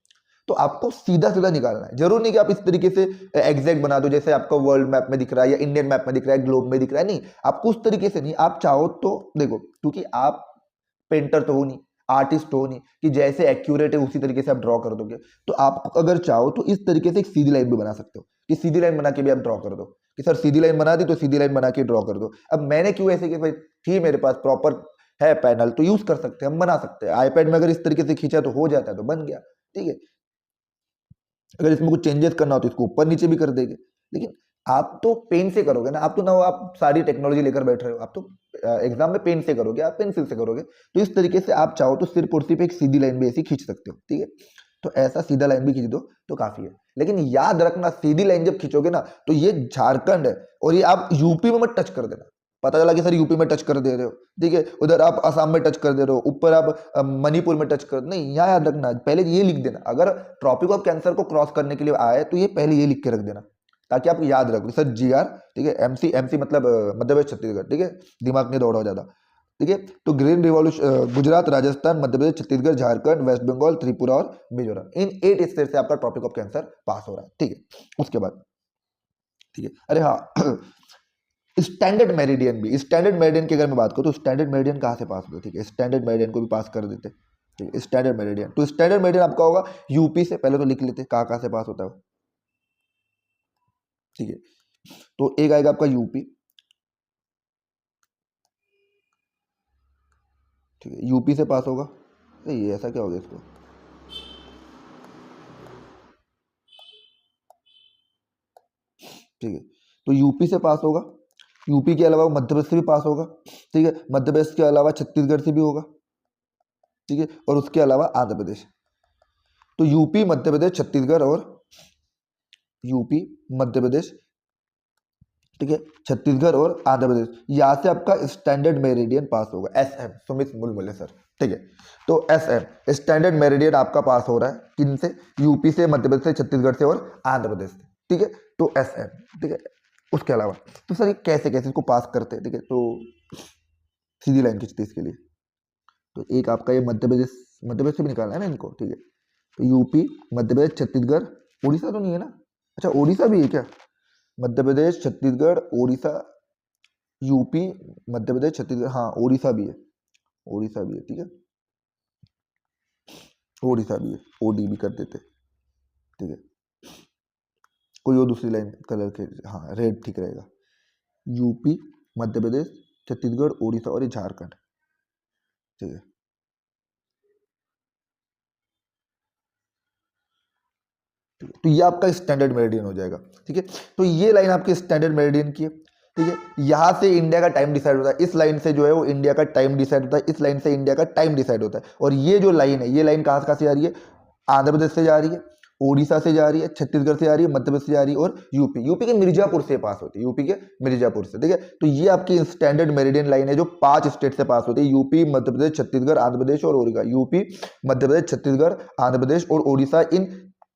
Speaker 1: तो आपको सीधा सीधा निकालना है। जरूर नहीं कि आप इस तरीके से एग्जैक्ट बना दो जैसे आपका वर्ल्ड मैप में दिख रहा है या इंडियन मैप में दिख रहा है, ग्लोब में दिख रहा है, नहीं, आपको उस तरीके से नहीं। आप चाहो तो देखो, क्योंकि आप पेंटर तो हो नहीं, आर्टिस्ट हो नहीं कि जैसे एक्यूरेट है उसी तरीके से आप ड्रॉ कर दोगे। तो आप अगर चाहो तो इस तरीके से एक सीधी लाइन भी बना सकते हो, कि सीधी लाइन बना के भी आप ड्रॉ कर दो, कि सर सीधी लाइन बना दी तो सीधी लाइन बना के ड्रॉ कर दो। अब मैंने क्यों ऐसे कि भाई ठीक मेरे पास प्रॉपर है पैनल तो यूज कर सकते हैं, हम बना सकते हैं। आईपैड में अगर इस तरीके से खींचा तो हो जाता है, तो बन गया, ठीक है। अगर इसमें कुछ चेंजेस करना हो तो इसको ऊपर नीचे भी कर देंगे, लेकिन आप तो पेन से करोगे ना, आप तो ना आप सारी टेक्नोलॉजी लेकर बैठ रहे हो, आप तो एग्जाम में पेन से करोगे, आप पेंसिल से करोगे। तो इस तरीके से आप चाहो तो सिर्फ और सिर्फ एक सीधी लाइन भी ऐसी खींच सकते हो, ठीक है। तो ऐसा सीधा लाइन भी खींच दो तो काफी है, लेकिन याद रखना सीधी लाइन जब खींचोगे ना तो ये झारखंड है और ये आप यूपी में मत टच कर देना। पता चला कि सर यूपी में टच कर दे रहे हो, ठीक है, उधर आप असम में टच कर दे रहे हो, ऊपर आप मणिपुर में टच कर, नहीं, यहाँ याद रखना पहले ये लिख देना। अगर ट्रॉपिक ऑफ कैंसर को क्रॉस करने के लिए आए तो ये पहले ये लिख के रख देना, ताकि आप याद रखो सर GR, ठीक है, MC, MC मतलब मध्य प्रदेश छत्तीसगढ़, ठीक है, दिमाग नहीं दौड़ाओ ज्यादा, ठीक है। तो green revolution Gujarat, Rajasthan, Madhya Pradesh, Chhattisgarh, Jharkhand, West Bengal, Tripura और मिजोरम, इन 8 स्टेट से आपका ट्रॉपिक ऑफ कैंसर पास हो रहा है, ठीक है। उसके बाद ठीक है, अरे हाँ स्टैंडर्ड मेरिडियन भी, स्टैंडर्ड मेरिडियन की अगर मैं बात करूँ तो स्टैंडर्ड मेरिडियन कहाँ से पास होता है, ठीक है, स्टैंडर्ड मेरिडियन को भी पास कर देते, ठीक है। स्टैंडर्ड मेरिडियन, तो स्टैंडर्ड मेरिडियन आपका होगा यूपी से, पहले तो लिख लेते कहाँ कहाँ से पास होता है, ठीक है। तो एक आएगा आपका यूपी, ठीक है, यूपी से पास होगा। ये ऐसा क्या हो गया इसको, ठीक है, तो यूपी से पास होगा। यूपी के अलावा मध्य प्रदेश से भी पास होगा, ठीक है, मध्य प्रदेश के अलावा छत्तीसगढ़ से भी होगा, ठीक है, और उसके अलावा आंध्र प्रदेश। तो यूपी, मध्य प्रदेश, छत्तीसगढ़ और यूपी, मध्य प्रदेश, ठीक है, छत्तीसगढ़ और आंध्र प्रदेश, यहाँ से आपका स्टैंडर्ड मेरिडियन पास होगा, SM सुमित मुलमुले सर, ठीक है। तो SM स्टैंडर्ड मेरिडियन आपका पास हो रहा है किन से, यूपी से, मध्य प्रदेश से, छत्तीसगढ़ से और आंध्र प्रदेश से, ठीक है। तो SM, ठीक है। उसके अलावा तो सर ये कैसे कैसे इसको पास करते हैं, ठीक है, तो सीधी लाइन खींचते इसके लिए। तो एक आपका ये मध्य प्रदेश से भी निकालना है ना इनको, ठीक है। तो यूपी, मध्य प्रदेश, छत्तीसगढ़, उड़ीसा तो नहीं है ना, अच्छा उड़ीसा भी है क्या, मध्य प्रदेश, छत्तीसगढ़, उड़ीसा, यूपी, मध्य प्रदेश, छत्तीसगढ़, हाँ उड़ीसा भी है, उड़ीसा भी है, ठीक है, उड़ीसा भी है, OD भी कर देते, ठीक है। कोई और दूसरी लाइन कलर के, हाँ रेड ठीक रहेगा। यूपी, मध्य प्रदेश, छत्तीसगढ़, उड़ीसा और ये झारखंड, ठीक है। तो ये आपका स्टैंडर्ड मेरिडियन हो जाएगा, ठीक है। तो ये लाइन आपकी स्टैंडर्ड मेरिडियन की है, ठीक है। यहाँ से इंडिया का टाइम डिसाइड होता है, इस लाइन से जो है वो इंडिया का टाइम डिसाइड होता है, इस लाइन से इंडिया का टाइम डिसाइड होता है। और ये जो लाइन है, ये लाइन कहाँ से आ रही है, आंध्र प्रदेश से जा रही है, उड़ीसा से जा रही है, छत्तीसगढ़ से जा रही है, मध्य प्रदेश से जा रही है और यूपी के मिर्जापुर से पास होती है, यूपी के मिर्जापुर से, ठीक है। तो ये आपकी स्टैंडर्ड मेरिडियन लाइन है जो 5 स्टेट से पास होती है, यूपी, मध्य प्रदेश, छत्तीसगढ़, आंध्र प्रदेश और ओडिशा। यूपी, मध्य प्रदेश, छत्तीसगढ़, आंध्र प्रदेश और ओडिशा, इन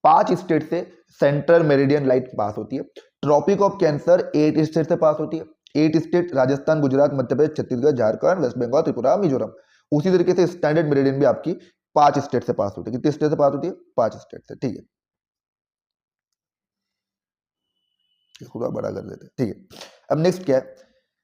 Speaker 1: 5 स्टेट से सेंट्रल मेरिडियन लाइन पास होती है। ट्रॉपिक ऑफ कैंसर 8 स्टेट से पास होती है, 8 स्टेट, राजस्थान, गुजरात, मध्य प्रदेश, छत्तीसगढ़, झारखंड, वेस्ट बंगाल, त्रिपुरा, मिजोरम। उसी तरीके से स्टैंडर्ड मेरिडियन भी आपकी 5 स्टेट से पास होती है। कितने स्टेट से पास होती है, 5 स्टेट से, ठीक है। इसको थोड़ा बड़ा कर देते हैं, ठीक है। अब नेक्स्ट क्या है,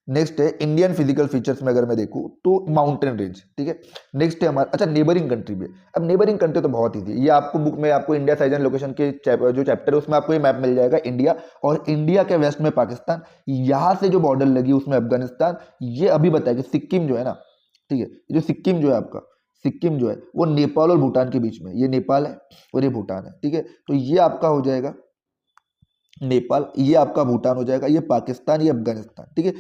Speaker 1: नेक्स्ट है इंडियन फिजिकल फीचर्स में अगर मैं देखूं तो माउंटेन रेंज, ठीक है। नेक्स्ट है हमारा, अच्छा नेबरिंग कंट्री भी है। अब नेबरिंग कंट्री तो बहुत ईजी है, ये आपको बुक में आपको इंडिया साइज एंड लोकेशन के जो चैप्टर है उसमें आपको ये मैप मिल जाएगा, इंडिया, और इंडिया के वेस्ट में पाकिस्तान, यहाँ से जो बॉर्डर लगी उसमें अफगानिस्तान। ये अभी बताया कि सिक्किम जो है ना, ठीक है, जो सिक्किम जो है आपका, सिक्किम जो है वो नेपाल और भूटान के बीच में, ये नेपाल है और ये भूटान है, ठीक है। तो ये आपका हो जाएगा नेपाल, ये आपका भूटान हो जाएगा, ये पाकिस्तान, ये अफगानिस्तान, ठीक है।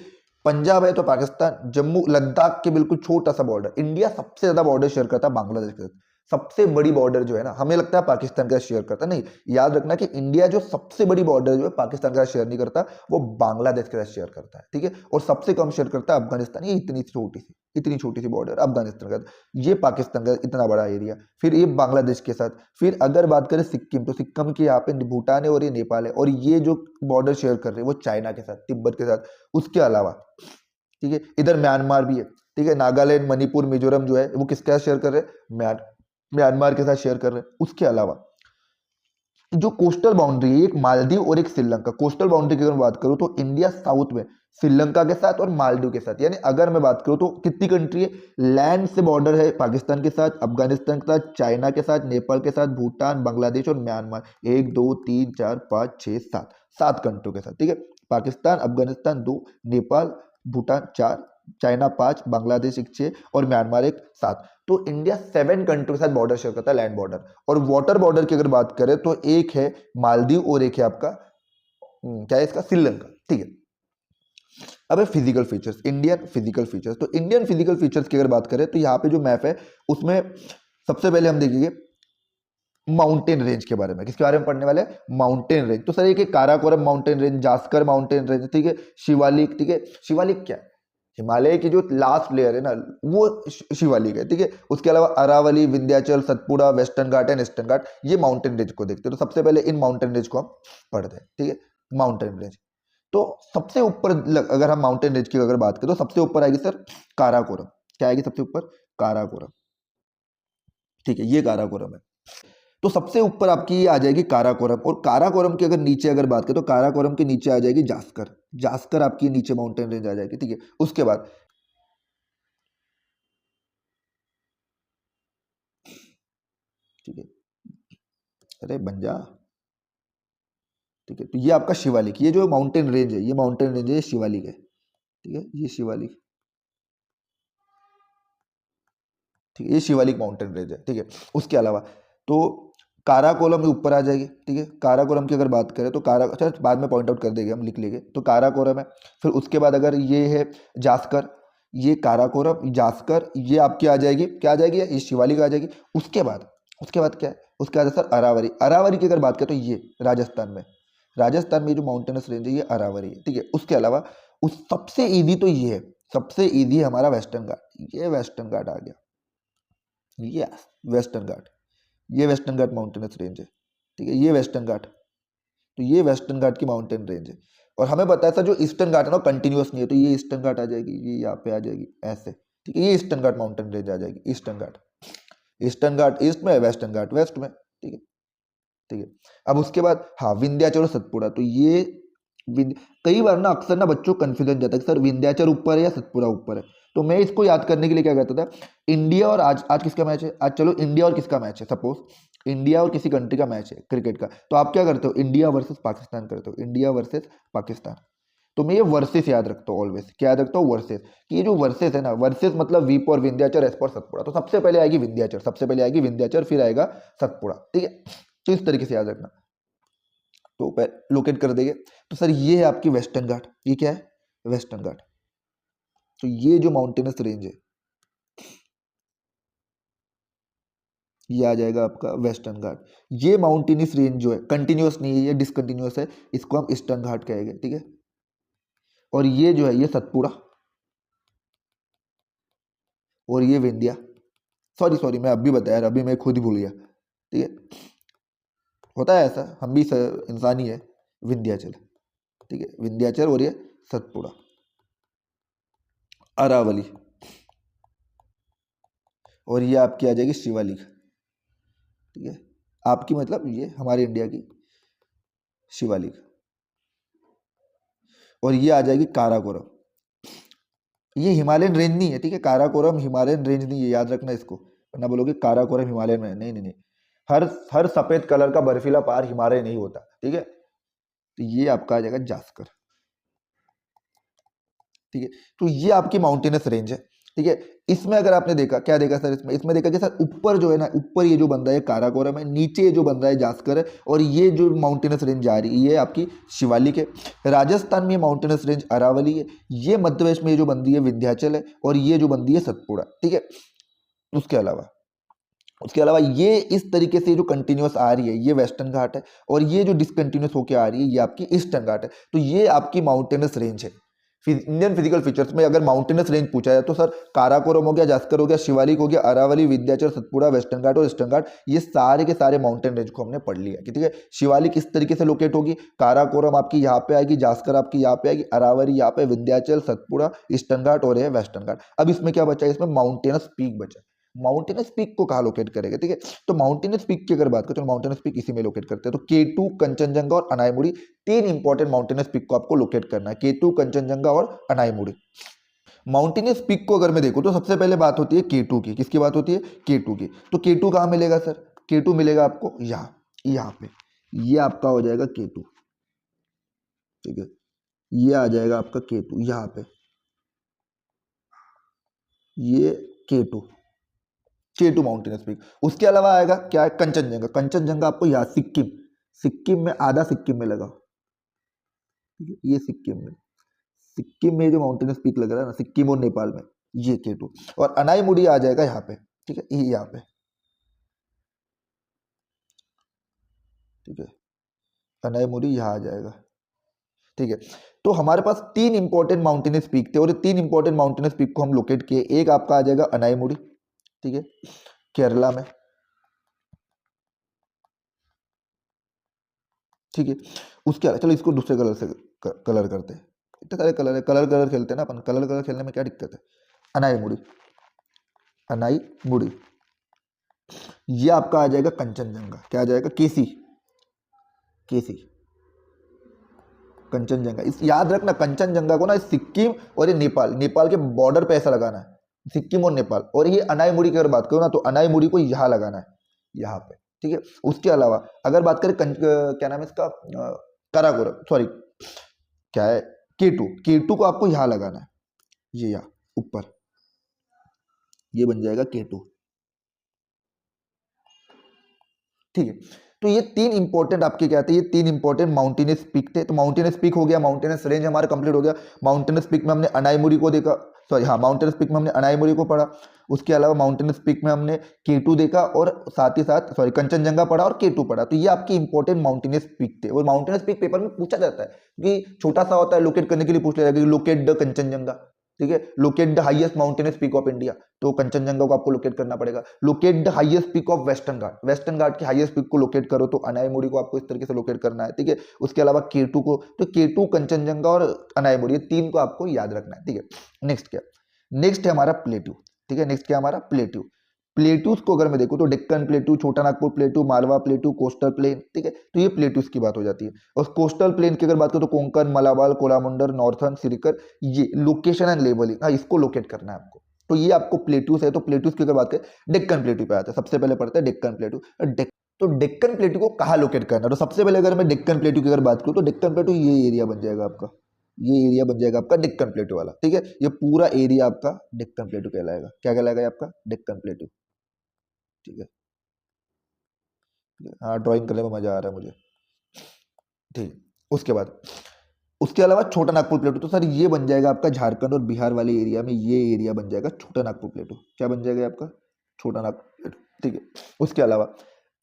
Speaker 1: पंजाब है तो पाकिस्तान, जम्मू लद्दाख के बिल्कुल छोटा सा बॉर्डर। इंडिया सबसे ज्यादा बॉर्डर शेयर करता है बांग्लादेश के साथ। सबसे बड़ी बॉर्डर जो है ना, हमें लगता है पाकिस्तान के साथ शेयर करता, नहीं, याद रखना कि इंडिया जो सबसे बड़ी बॉर्डर जो है पाकिस्तान के साथ शेयर नहीं करता, वो बांग्लादेश के साथ शेयर करता है, ठीक है। और सबसे कम शेयर करता है अफगानिस्तान, ये इतनी छोटी सी बॉर्डर अफगानिस्तान का। ये पाकिस्तान का इतना बड़ा एरिया, फिर ये बांग्लादेश के साथ। फिर अगर बात करें सिक्किम, तो सिक्किम के यहाँ पे भूटान है और ये नेपाल है, और ये जो बॉर्डर शेयर कर रहे हैं वो चाइना के साथ, तिब्बत के साथ। उसके अलावा, ठीक है, इधर म्यांमार भी है, ठीक है। नागालैंड, मणिपुर, मिजोरम जो है वो किसके साथ शेयर कर रहे हैं, म्यांमार के साथ शेयर कर रहे हैं। उसके अलावा जो कोस्टल बाउंड्री है, एक मालदीव और एक श्रीलंका। कोस्टल बाउंड्री की अगर मैं बात करूं तो इंडिया साउथ में श्रीलंका के साथ और मालदीव के साथ, यानी अगर मैं बात करूं तो कितनी कंट्री है, लैंड से बॉर्डर है पाकिस्तान के साथ, अफगानिस्तान के साथ, चाइना के साथ, नेपाल के साथ, भूटान, बांग्लादेश और म्यांमार। 1 2 3 4 5 6 7, 7 कंट्रियों के साथ, ठीक है। पाकिस्तान, अफगानिस्तान 2, नेपाल, भूटान 4, चाइना 5, बांग्लादेश 6 और म्यांमार 7। तो इंडिया 7 कंट्री के साथ बॉर्डर शेयर करता है, लैंड बॉर्डर। और वाटर बॉर्डर की अगर बात करें तो एक है मालदीव और एक है आपका क्या है इसका, श्रीलंका, ठीक है। अब है physical features, Indian physical features. तो इंडियन फिजिकल फीचर्स की अगर बात करें तो यहाँ पे जो मैप है उसमें सबसे पहले हम देखेंगे माउंटेन रेंज के बारे में। किसके बारे में पढ़ने वाले हैं, माउंटेन रेंज। तो सर ये Karakoram mountain range, Zanskar mountain range, ठीक है, शिवालिक, ठीक है। शिवालिक क्या है, हिमालय की जो लास्ट लेयर है ना वो शिवालिक है, ठीक है। उसके अलावा Aravalli, Vindhyachal, Satpura, Western Ghat and Eastern Ghat, ये माउंटेन रेंज को देखते हैं। तो सबसे पहले इन माउंटेन रेंज को हम पढ़ते हैं, ठीक है। माउंटेन रेंज, तो सबसे ऊपर अगर हम माउंटेन रेंज की अगर बात करें तो सबसे ऊपर आएगी सर काराकोरम। क्या आएगी सबसे ऊपर, काराकोरम, ठीक है, ये काराकोरम है। तो सबसे ऊपर आपकी ये आ जाएगी काराकोरम, और काराकोरम के अगर नीचे अगर बात करें तो काराकोरम के नीचे आ जाएगी जास्कर। जास्कर आपकी नीचे माउंटेन रेंज आ जाएगी, ठीक है। उसके बाद ठीक है, अरे बन जा, ठीक है। तो ये आपका शिवालिक, ये जो माउंटेन रेंज है, ये माउंटेन रेंज है, ये शिवालिक है, ठीक है, ये शिवालिक, ठीक है, ये शिवालिक माउंटेन रेंज है, ठीक है। उसके अलावा तो काराकोरम में ऊपर आ जाएगी, ठीक है। काराकोरम की अगर बात करें तो अच्छा बाद में पॉइंट आउट कर देंगे, हम लिख लेंगे। तो काराकोरम है, फिर उसके बाद अगर ये है जास्कर, ये काराकोरम, जास्कर, ये आपकी आ जाएगी, क्या आ जाएगी, ये शिवालिक आ जाएगी। उसके बाद क्या है, उसके बाद सर अरावरी। अरावरी की अगर बात करें तो ये राजस्थान में जो माउंटेनस रेंज है ये अरावरी है, ठीक है। उसके अलावा उस सबसे ईजी तो ये है, सबसे ईजी हमारा वेस्टर्न घाट, ये वेस्टर्न घाट आ गया, ये वेस्टर्न घाट, ये वेस्टर्न घाट माउंटेनस रेंज है, ठीक है, ये वेस्टर्न घाट। तो ये वेस्टर्न घाट की माउंटेन रेंज है। और हमें पता है सर जो ईस्टर्न घाट है ना कंटिन्यूअस नहीं है, तो ये ईस्टर्न घाट आ जाएगी, ये यहाँ पे आ जाएगी ऐसे, ठीक है। ये ईस्टर्न घाट माउंटेन रेंज आ जाएगी, ईस्टर्न घाट ईस्ट में, वेस्टर्न घाट वेस्ट में, ठीक है, ठीक है। अब उसके बाद हाँ विंध्याचल और सतपुड़ा, तो ये कई बार ना अक्सर ना बच्चों को कंफ्यूजन जाता है कि सर विंध्याचल ऊपर है या सतपुड़ा ऊपर है। तो मैं इसको याद करने के लिए क्या करता था, इंडिया और आज आज किसका मैच है, आज चलो इंडिया और किसका मैच है, सपोज इंडिया और किसी कंट्री का मैच है क्रिकेट का, तो आप क्या करते हो, इंडिया वर्सेस पाकिस्तान करते हो, इंडिया वर्सेस पाकिस्तान। तो मैं ये वर्सेस याद रखता हूँ, ऑलवेज क्या याद रखता हूँ, वर्सेस। कि ये जो वर्सेस है ना, वर्सेस मतलब V for Vindhyachal, S for Satpura. तो सबसे पहले आएगी विंध्याचल, फिर आएगा सतपुड़ा, ठीक है। तो इस तरीके से याद रखना, तो लोकेट कर देंगे। तो सर ये है आपकी वेस्टर्न घाट, ये क्या है, वेस्टर्न घाट। तो ये जो माउंटेनस रेंज है ये आ जाएगा आपका वेस्टर्न घाट। ये माउंटेनस रेंज जो है कंटिन्यूअस नहीं है, ये डिसकंटिन्यूअस है, इसको हम ईस्टर्न घाट कहेंगे, ठीक है। और ये जो है ये सतपुड़ा, और ये विंध्या, सॉरी मैं अभी बताया, अभी मैं खुद ही भूल गया, ठीक है। होता है ऐसा, हम भी इंसान ही है। विंध्याचल, ठीक है, विंध्याचल, और ये सतपुड़ा, अरावली, और ये आपकी आ जाएगी शिवालिक, ठीक है। आपकी मतलब ये हमारे इंडिया की शिवालिक, और ये आ जाएगी काराकोरम। ये हिमालयन रेंज नहीं है, ठीक है, काराकोरम हिमालयन रेंज नहीं है, याद रखना इसको, वरना बोलोगे काराकोरम हिमालयन में, नहीं नहीं नहीं, हर सफेद कलर का बर्फीला पहाड़ हिमालय नहीं होता, ठीक है। तो ये आपका आ जाएगा जास्कर, ठीक है। तो ये आपकी माउंटेनस रेंज है। ठीक है। इसमें अगर आपने देखा, क्या देखा सर इसमें, इसमें देखा कि सर ऊपर जो है ना, ऊपर ये जो बंदा है काराकोरम है, नीचे ये जो बंदा है जास्कर है, और ये जो माउंटेनस रेंज जा रही है ये आपकी शिवालिक है। राजस्थान में माउंटेनस रेंज अरावली है। ये मध्य प्रदेश में ये जो बंदी है विंध्याचल है, और ये जो बंदी है सतपुड़ा। ठीक है। उसके अलावा ये इस तरीके से जो कंटिन्यूस आ रही है ये वेस्टर्न घाट है, और ये जो डिसकंटिन्यूस होकर आ रही है ये आपकी ईस्टर्न घाट है। तो ये आपकी माउंटेनस रेंज है। इंडियन फिजिकल फीचर्स में अगर माउंटेनस रेंज पूछा जाए तो सर काराकोरम हो गया, जास्कर हो गया, शिवालिक हो गया, अरावली, विंध्याचल, सतपुड़ा, वेस्टर्न घाट और ईस्टर्न घाट, ये सारे के सारे माउंटेन रेंज को हमने पढ़ लिया। ठीक है। शिवालिक इस तरीके से लोकेट होगी, काराकोरम आपकी यहाँ पे आएगी, जास्कर आपकी यहाँ पे आएगी, अरावली यहाँ पे, विंध्याचल, सतपुड़ा, ईस्टर्न घाट और ये वेस्टर्न घाट। अब इसमें क्या बचा है, इसमें माउंटेनस पीक बचा। माउंटेनस पीक को कहाँ लोकेट करेगा। ठीक है। तो माउंटेनस पीक की अगर बात करें तो माउंटेनस पीक इसी में लोकेट करते हैं। तो K2, कंचनजंगा और अनायमुड़ी, तीन इंपॉर्टेंट माउंटेनस पीक को आपको लोकेट करना है, K2, कंचनजंगा और अनायमुड़ी। माउंटेनस पीक को अगर मैं देखूं तो सबसे पहले बात होती है K2 की। किसकी बात होती है, K2 की। तो K2 कहाँ मिलेगा सर, K2 मिलेगा आपको यहाँ पे, ये आपका हो जाएगा K2। ठीक है। ये आ जाएगा आपका K2 यहाँ पे, ये K2, K2 माउंटेनस पीक। उसके अलावा आएगा क्या है, कंचनजंगा। कंचनजंगा आपको यहाँ सिक्किम, सिक्किम में, आधा सिक्किम में लगा। ठीक है। ये सिक्किम में जो माउंटेनस पीक लग रहा है ना, सिक्किम और नेपाल में, ये K2। और अनाईमुड़ी आ जाएगा यहाँ पे। ठीक है, ये यहाँ पे। ठीक है। अनाईमुड़ी यहाँ आ जाएगा। ठीक है। तो हमारे पास तीन इंपॉर्टेंट माउंटेनस पीक थे, और ये तीन इंपॉर्टेंट माउंटेनस पीक को हम लोकेट किए। एक आपका आ जाएगा अनाईमुड़ी, ठीक है, केरला में। ठीक है। उसके अलावा चलो इसको दूसरे कलर से कलर करते हैं। इतने सारे कलर है, कलर खेलते हैं ना अपन, कलर खेलने में क्या दिक्कत है। अनाईमुड़ी, अनाईमुड़ी। ये आपका आ जाएगा कंचनजंगा। क्या आ जाएगा, केसी, केसी, कंचनजंगा। इस याद रखना, कंचनजंगा को ना सिक्किम और ये नेपाल, नेपाल के बॉर्डर पे ऐसा लगाना है, सिक्किम और नेपाल। और ये अनाईमुड़ी की अगर बात करो ना तो अनाईमुड़ी को यहाँ लगाना है, यहाँ पे। ठीक है। उसके अलावा अगर बात करें क्या नाम है इसका, काराकोरम, सॉरी क्या है, K2, K2 को आपको यहाँ लगाना है, ये यहाँ ऊपर, ये बन जाएगा K2। ठीक है। तो ये तीन इंपॉर्टेंट आपके क्या थे, ये तीन इंपॉर्टेंट माउंटेनस पीक थे। तो माउंटेनस पीक हो गया, माउंटेनस रेंज हमारा कंप्लीट हो गया। माउंटेनस पीक में हमने अनाईमुड़ी को देखा, सॉरी हाँ, माउंटेनस पीक में हमने अनाईमुड़ी को पढ़ा। उसके अलावा माउंटेनस पीक में हमने K2 देखा, और साथ ही साथ सॉरी कंचनजंगा पढ़ा और K2 पढ़ा। तो ये आपके इंपॉर्टेंट माउंटेनस पीक थे। और माउंटेनस पीक पेपर में पूछा जाता है कि छोटा सा होता है, लोकेट करने के लिए पूछ लिया जाएगा, लोकेट द कंचनजंगा। ठीक है। Locate the highest mountainous peak of India, तो कंचनजंगा को आपको लोकेट करना पड़ेगा। Locate the highest peak of Western Ghat, Western Ghat की हाईएस्ट पीक को लोकेट करो तो अनाईमुड़ी को आपको इस तरीके से लोकेट करना है। ठीक है। उसके अलावा K2 को, तो K2, कंचनजंगा और अनाईमुड़ी, ये तीन को आपको याद रखना है। ठीक है। नेक्स्ट क्या, नेक्स्ट है हमारा प्लेट्यू। ठीक है। नेक्स्ट क्या हमारा प्लेट्यू। प्लेट्यूज को अगर मैं देखूं तो डेक्कन प्लेट्यू, छोटा Nagpur plateau, Malwa plateau, coastal plain. ठीक है। तो ये प्लेट्यूज की बात हो जाती है। और कोस्टल प्लेन की अगर बात करो तो कोंकण, मलाबार, कोलामुंडर, नॉर्थर्न, सिरिकर, ये लोकेशन एंड लेबलिंग, हाँ इसको लोकेट करना है आपको। तो ये आपको प्लेट्यूज है। तो प्लेट्यूज की अगर बात करें, डेक्कन प्लेट्यू पे आता है, सबसे पहले पढ़ते हैं डेक्कन प्लेट्यू। तो डेक्कन प्लेट्यू को कहाँ लोकेट करना है, तो सबसे पहले अगर मैं डेक्कन प्लेट्यू की अगर बात करूँ तो डेक्कन प्लेट्यू ये एरिया बन जाएगा आपका, ये एरिया बन जाएगा आपका डेक्कन प्लेट्यू वाला। ठीक है। ये पूरा एरिया आपका डेक्कन प्लेट्यू कहलाएगा। क्या कहलाएगा ये आपका, डेक्कन प्लेट्यू। ठीक है। हाँ, ड्राइंग करने में मजा आ रहा है मुझे। ठीक है। उसके बाद, उसके अलावा छोटा नागपुर प्लेटू, तो सर ये बन जाएगा आपका झारखंड और बिहार वाले एरिया में, ये एरिया बन जाएगा छोटा नागपुर प्लेटू। क्या बन जाएगा आपका, छोटा नागपुर प्लेटू। ठीक है। उसके अलावा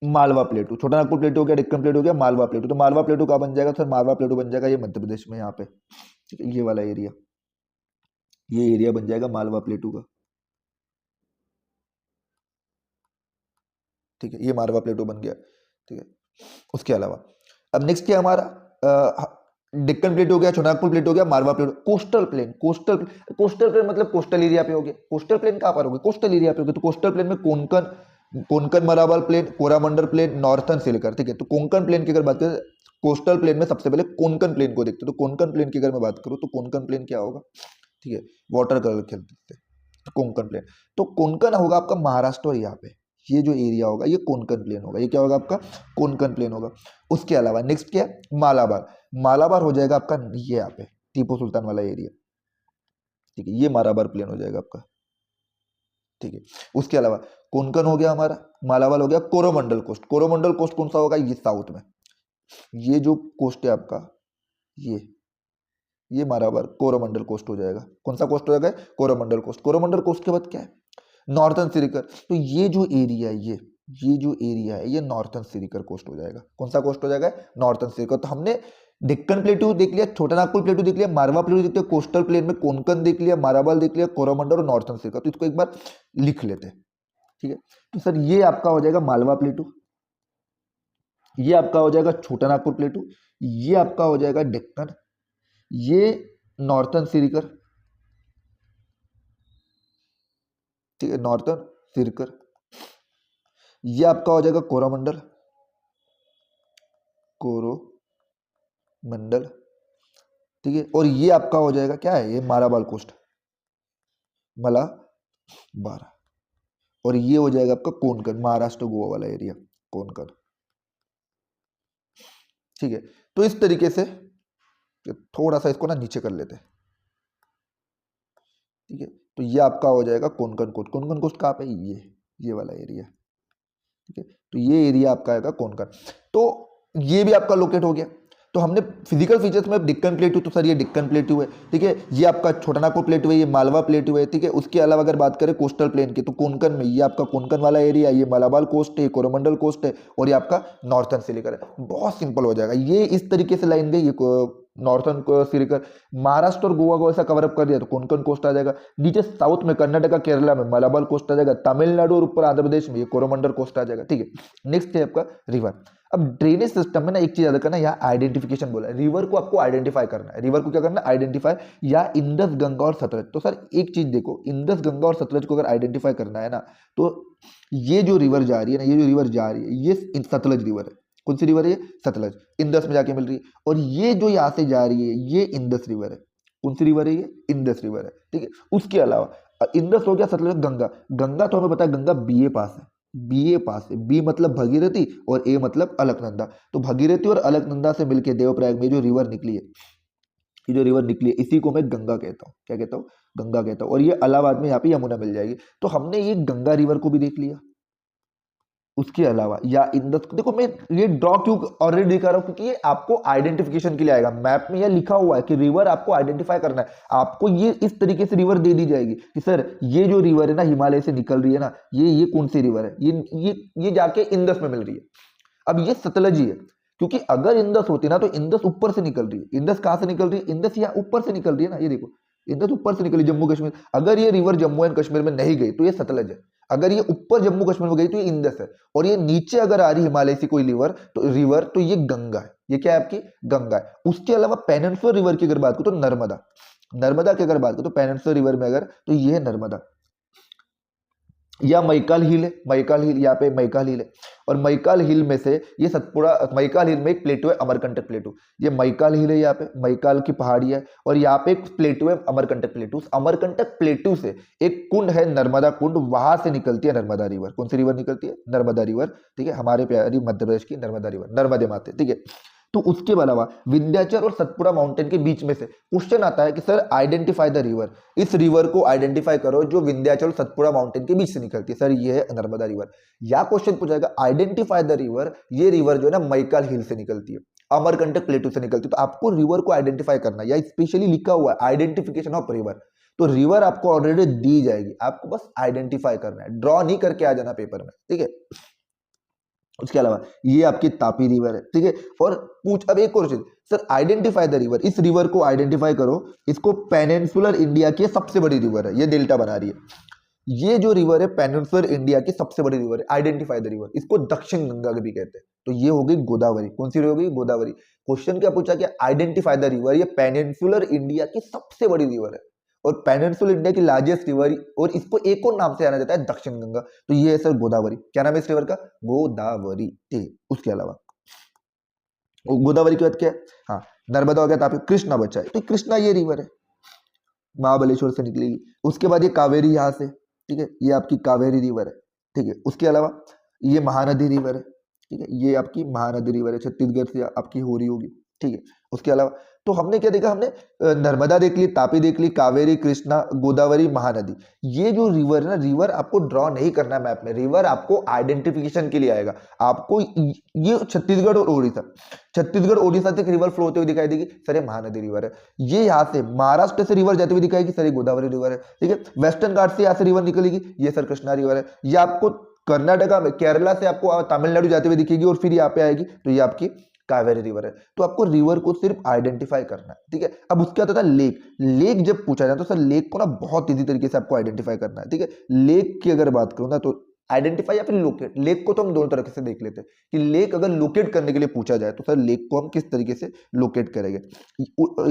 Speaker 1: मालवा प्लेटू, छोटा नागपुर प्लेटू हो गया, डेक्कन प्लेटू हो गया, मालवा प्लेटू। तो मालवा प्लेटू कहाँ बन जाएगा सर, मालवा प्लेटू बन जाएगा ये मध्य प्रदेश में यहाँ पे। ठीक है। ये वाला एरिया, ये एरिया बन जाएगा मालवा प्लेटू का। ठीक है। ये मालवा प्लेटू बन गया। ठीक है। उसके अलावा अब नेक्स्ट क्या हमारा, डेक्कन प्लेट हो गया, छोटानागपुर प्लेट हो गया, Malwa plate. Coastal plain, coastal plain मतलब कोस्टल एरिया पे हो गया। कोस्टल प्लेन कहाँ पर होगी, कोस्टल एरिया पे होगी। तो कोस्टल प्लेन में Konkan, Konkan Malabar plain, Coromandel plain, northern सिलिकर। ठीक है। तो कोंकण प्लेन की अगर बात करें, कोस्टल प्लेन में सबसे पहले कोंकण प्लेन को देखते हैं। तो कोंकण प्लेन की अगर मैं बात करूँ तो कोंकण प्लेन क्या होगा, ठीक है, वाटर कलर खेलते थे, कोंकण प्लेन। तो कोंकण होगा आपका महाराष्ट्र, और यहाँ पे ये जो एरिया होगा ये कोंकण प्लेन होगा। ये क्या होगा आपका, कोंकण प्लेन होगा। उसके अलावा नेक्स्ट क्या है, मालाबार। मालाबार हो जाएगा आपका ये यहाँ पे टीपू सुल्तान वाला एरिया। ठीक है। ये मालाबार प्लेन हो जाएगा आपका। ठीक है। उसके अलावा कोंकण हो गया हमारा, मालाबार हो गया, कोरोमंडल कोस्ट। कोरोमंडल कोस्ट कौन सा होगा? ये साउथ में, ये जो कोस्ट है आपका, ये मालाबार कोरोमंडल कोस्ट हो जाएगा। कौन सा कोस्ट हो जाएगा? कोरोमंडल कोस्ट। कोरोमंडल कोस्ट के बाद क्या है? नॉर्थन सिरिकर। तो ये जो एरिया है, ये जो एरिया है, ये नॉर्थन सिरिकर कोस्ट हो जाएगा। कौन सा कोस्ट हो जाएगा? नॉर्थन सिरिकर। तो हमने डेक्कन प्लेटू देख लिया, छोटा नागपुर प्लेटू देख लिया, मारवा प्लेटू देख लिया, कोस्टल प्लेन में कोंकण देख लिया, मालाबार देख लिया, कोरोमंडल और नॉर्थन सिरिकर। तो इसको एक बार लिख लेते हैं, ठीक है। तो सर ये आपका हो जाएगा मालवा प्लेटू, ये आपका हो जाएगा छोटा नागपुर प्लेटू, ये आपका हो जाएगा डेक्कन, ये नॉर्थन सिरिकर, ठीक है, नॉर्थन सिरिकर, ये आपका हो जाएगा कोरोमंडल, कोरोमंडल, ठीक है। और ये आपका हो जाएगा क्या है? ये मालाबार कोस्ट, मालाबार। और ये हो जाएगा आपका कोंकण, महाराष्ट्र गोवा वाला एरिया, कोंकण, ठीक है। तो इस तरीके से थोड़ा सा इसको ना नीचे कर लेते हैं, ठीक है। तो ये आपका हो जाएगा कोंकण कोस्ट। कोंकण कोस्ट कहाँ पे? ये वाला एरिया, ठीक है। तो ये एरिया आपका आएगा कोंकण। तो ये भी आपका लोकेट हो गया। तो हमने फिजिकल फीचर्स में डेक्कन प्लेटू, तो सर ये डेक्कन प्लेटू है, ठीक है। ये आपका छोटा नागपुर प्लेटू है, ये मालवा प्लेटू है, ठीक है। उसके अलावा अगर बात करें कोस्टल प्लेन की, तो कोंकण में ये आपका कोंकण वाला एरिया, ये मालाबार कोस्ट है, कोरोमंडल कोस्ट है, और ये आपका नॉर्थन सिलिकर है। बहुत सिंपल हो जाएगा। ये इस तरीके से लाइन गई, ये नॉर्थन सिलिकर, महाराष्ट्र और गोवा को ऐसा कवरअप कर दिया तो कोंकण कोस्ट आ जाएगा। नीचे साउथ में कर्नाटका केरला में मालाबार कोस्ट आ जाएगा, तमिलनाडु और ऊपर आंध्र प्रदेश में ये कोरोमंडल कोस्ट आ जाएगा, ठीक है। नेक्स्ट है आपका रिवर। अब ड्रेनेज सिस्टम में ना एक चीज याद रखना, यहाँ आइडेंटिफिकेशन बोला है, रिवर को आपको आइडेंटिफाई करना है। रिवर को क्या करना है? आइडेंटिफाई। या इंडस, गंगा और सतलज। तो सर एक चीज देखो, इंडस, गंगा और सतलज को अगर आइडेंटिफाई करना है ना, तो ये जो रिवर जा रही है ना, ये जो रिवर जा रही है, ये सतलज रिवर है। कौन सी रिवर है? ये सतलज, इंडस में जाके मिल रही है। और ये जो यहाँ से जा रही है, ये इंडस रिवर है। कौन सी रिवर है? ये इंडस रिवर है, ठीक है। उसके अलावा इंडस हो गया, सतलज, गंगा। गंगा तो हमें पता है गंगा बीए पास है, बीए पास है। बी मतलब भगीरथी और ए मतलब अलकनंदा। तो भगीरथी और अलकनंदा से मिलकर देवप्रयाग में जो रिवर निकली है, ये जो रिवर निकली है, इसी को मैं गंगा कहता हूँ। क्या कहता हूँ? गंगा कहता हूँ। और ये इलाहाबाद में यहाँ पे यमुना मिल जाएगी। तो हमने ये गंगा रिवर को भी देख लिया। उसके अलावा या इंडस, देखो मैं ये ड्रॉ क्यों ऑलरेडी दिखा रहा हूं, क्योंकि ये आपको आइडेंटिफिकेशन के लिए आएगा। मैप में ये लिखा हुआ है कि रिवर आपको आइडेंटिफाई करना है। आपको ये इस तरीके से रिवर दे दी जाएगी कि सर ये जो रिवर है ना, हिमालय से निकल रही है ना, ये कौन सी रिवर है? ये जाके इंडस में मिल रही है। अब ये सतलज ही है, क्योंकि अगर इंडस होती ना तो इंडस ऊपर से निकल रही है। इंडस कहां से निकल रही है? इंडस यहाँ ऊपर से निकल रही है ना, ये देखो इंडस ऊपर से निकली जम्मू कश्मीर। अगर ये रिवर जम्मू एंड कश्मीर में नहीं गई तो ये सतलज है। अगर ये ऊपर जम्मू कश्मीर में गई तो ये इंडस है। और ये नीचे अगर आ रही हिमालय से कोई रिवर तो ये गंगा है। ये क्या है? आपकी गंगा है। उसके अलावा पेनिनसुलर रिवर की अगर बात करो तो नर्मदा। नर्मदा की अगर बात करो तो पेनिनसुलर रिवर में अगर, तो ये है नर्मदा। या मैकाल हिल है, मैकाल हिल, यहाँ पे मैकाल हिल है। और मैकाल हिल में से ये सतपुड़ा, मैकाल हिल में एक प्लेटू है अमरकंटक प्लेटू। ये मैकाल हिल है, यहाँ पे मैकाल की पहाड़ी है। और यहाँ पे एक प्लेटू है अमरकंटक प्लेटू। उस अमरकंटक प्लेटू से एक कुंड है नर्मदा कुंड, वहां से निकलती है नर्मदा रिवर। कौन सी रिवर निकलती है? नर्मदा रिवर, ठीक है। हमारे प्यारी मध्य प्रदेश की नर्मदा रिवर, नर्मदे माते, ठीक है। तो उसके अलावा विंध्याचल और सतपुड़ा माउंटेन के बीच में से क्वेश्चन आता है कि सर आइडेंटिफाई द रिवर, इस रिवर को आइडेंटिफाई करो जो विंध्याचल और सतपुड़ा माउंटेन के बीच से निकलती है। सर ये है नर्मदा रिवर। या क्वेश्चन पूछेगा आइडेंटिफाई द रिवर, ये रिवर जो है ना मैकाल हिल से निकलती है, अमरकंटक प्लेटू से निकलती है। तो आपको रिवर को आइडेंटिफाई करना है, या स्पेशली लिखा हुआ है आइडेंटिफिकेशन ऑफ रिवर। तो रिवर आपको ऑलरेडी दी जाएगी, आपको बस आइडेंटिफाई करना है, ड्रॉ नहीं करके आ जाना पेपर में, ठीक है। उसके अलावा ये आपकी तापी रिवर है, ठीक है। और अब एक और चीज, सर आइडेंटिफाई द रिवर, इस रिवर को आइडेंटिफाई करो, इसको पेनिनसुलर इंडिया की सबसे बड़ी रिवर है, ये डेल्टा बना रही है। ये जो रिवर है पेनिनसुलर इंडिया की सबसे बड़ी रिवर है, आइडेंटिफाई द रिवर, इसको दक्षिण गंगा भी कहते हैं। तो ये हो गई गोदावरी। कौन सी हो गई? गोदावरी। क्वेश्चन क्या पूछा? कि आइडेंटिफाई द रिवर, ये पेनिनसुलर इंडिया की सबसे बड़ी रिवर है और पेनिनसुलर इंडिया की लार्जेस्ट रिवर, और इसको एक और नाम से जाना जाता है दक्षिण गंगा। तो ये है सर गोदावरी। क्या नाम है इस रिवर का? गोदावरी, ठीक है। उसके अलावा गोदावरी के बाद क्या है? हाँ, नर्मदा हो गया, तापी, कृष्णा बचा है। तो कृष्णा ये रिवर है, महाबलेश्वर से निकलेगी। उसके बाद ये कावेरी यहाँ से, ठीक है, ये आपकी कावेरी रिवर है, ठीक है। उसके अलावा ये महानदी रिवर है, ठीक है, ये आपकी महानदी रिवर है, छत्तीसगढ़ से आपकी हो रही होगी। ठीक है। उसके अलावा तो हमने क्या देखा, हमने नर्मदा देख ली, तापी देख ली, कावेरी, कृष्णा, गोदावरी, महानदी। ये जो रिवर है ना, रिवर आपको ड्रॉ नहीं करना है मैप में, रिवर आपको आइडेंटिफिकेशन के लिए आएगा। आपको ये छत्तीसगढ़ और उड़ीसा, छत्तीसगढ़ उड़ीसा से रिवर फ्लो होते हुए दिखाई देगी, सर ये महानदी रिवर है। ये यहाँ से महाराष्ट्र से रिवर जाते हुए दिखाएगी, सर ये गोदावरी रिवर है। ठीक है, वेस्टर्न घाट से यहाँ से रिवर निकलेगी, ये सर कृष्णा रिवर है। ये आपको कर्नाटका में, केरला से आपको तमिलनाडु जाते हुए दिखेगी और फिर यहाँ पे आएगी, तो ये आपकी कावेरी रिवर है। तो आपको रिवर को सिर्फ आइडेंटिफाई करना है। ठीक है, अब उसके बाद आता है लेक। लेक जब पूछा जाए तो सर लेक को ना बहुत इजी तरीके से आपको आइडेंटिफाई करना है। ठीक है, लेक की अगर बात करूँ ना तो आइडेंटिफाई या फिर लोकेट, लेक को तो हम दोनों तरीके से देख लेते हैं कि लेक अगर लोकेट करने के लिए पूछा जाए तो सर लेक को हम किस तरीके से लोकेट करेंगे।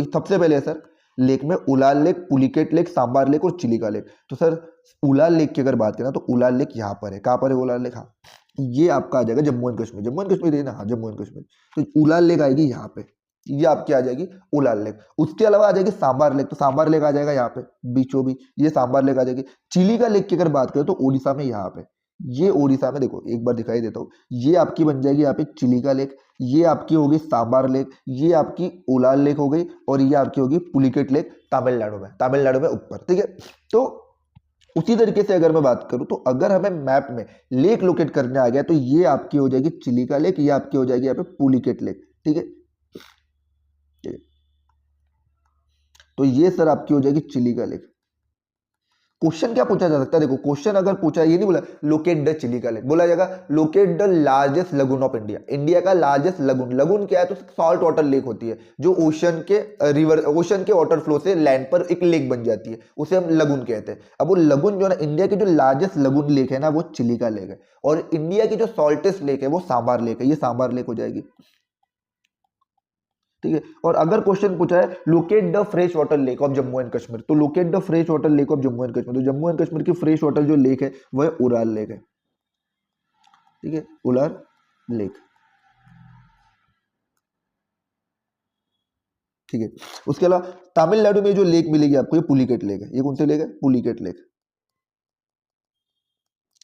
Speaker 1: सबसे पहले है सर लेक में Ullal lake, Pulicat lake, sambar lake और चिलिका लेक। तो सर उलाल लेक की अगर बात करें तो उलाल लेक यहाँ पर है। कहाँ पर है उलाल लेक? हाँ, ये आपका आ जाएगा जम्मू एंड कश्मीर, जम्मू एंड कश्मीर है ना, हाँ जम्मू एंड कश्मीर। तो उलाल लेक आएगी यहाँ पे, ये आपकी आ जाएगी उलाल लेक। उसके अलावा आ जाएगी सांबार लेक, तो सांबार लेक आ जाएगा यहाँ पे बीचों बीच, ये सांबार लेक आ जाएगी। चिलिका लेक की अगर बात करें तो उड़ीसा में यहाँ पे, ये उड़ीसा में देखो एक बार दिखाई देता हूँ, ये आपकी बन जाएगी यहाँ पे चिलिका लेक, ये आपकी होगी सांबार लेक, ये आपकी उलाल लेक हो गई, और ये आपकी होगी पुलिकेट लेक तमिलनाडु में, तमिलनाडु में ऊपर। ठीक है, तो उसी तरीके से अगर मैं बात करूं तो अगर हमें मैप में लेक लोकेट करने आ गया तो ये आपकी हो जाएगी चिलिका लेक, ये आपकी हो जाएगी यहाँ पे पुलिकेट लेक। ठीक है, ठीक है, तो ये सर आपकी हो जाएगी चिलिका लेक। क्वेश्चन क्या पूछा जा सकता है, देखो क्वेश्चन अगर पूछा, ये नहीं बोला लोकेट द चिलिका लेक, बोला जाएगा locate the largest lagoon of India, India का लार्जेस्ट लगून। लगून क्या है? तो सॉल्ट वाटर लेक होती है जो ओशन के रिवर, ओशन के वाटर फ्लो से लैंड पर एक लेक बन जाती है, उसे हम लगून कहते हैं। अब वो लगून जो है ना, इंडिया की जो लार्जेस्ट लगून लेक है ना वो चिलिका लेक है, और इंडिया की जो सॉल्टेस्ट लेक है वो सांबार लेक है, ये सांबार लेक हो जाएगी। ठीक है, और अगर क्वेश्चन पूछा है locate the fresh water lake of Jammu and Kashmir, तो locate the fresh water lake of Jammu and Kashmir, तो जम्मू एंड कश्मीर की फ्रेश वाटर जो लेक है वह उलाल लेक है। ठीक है, उलाल लेक। ठीक है, उसके अलावा तमिलनाडु में जो लेक मिलेगी आपको, ये पुलिकेट लेक है। ये कौन सी लेक है? पुलिकेट लेक।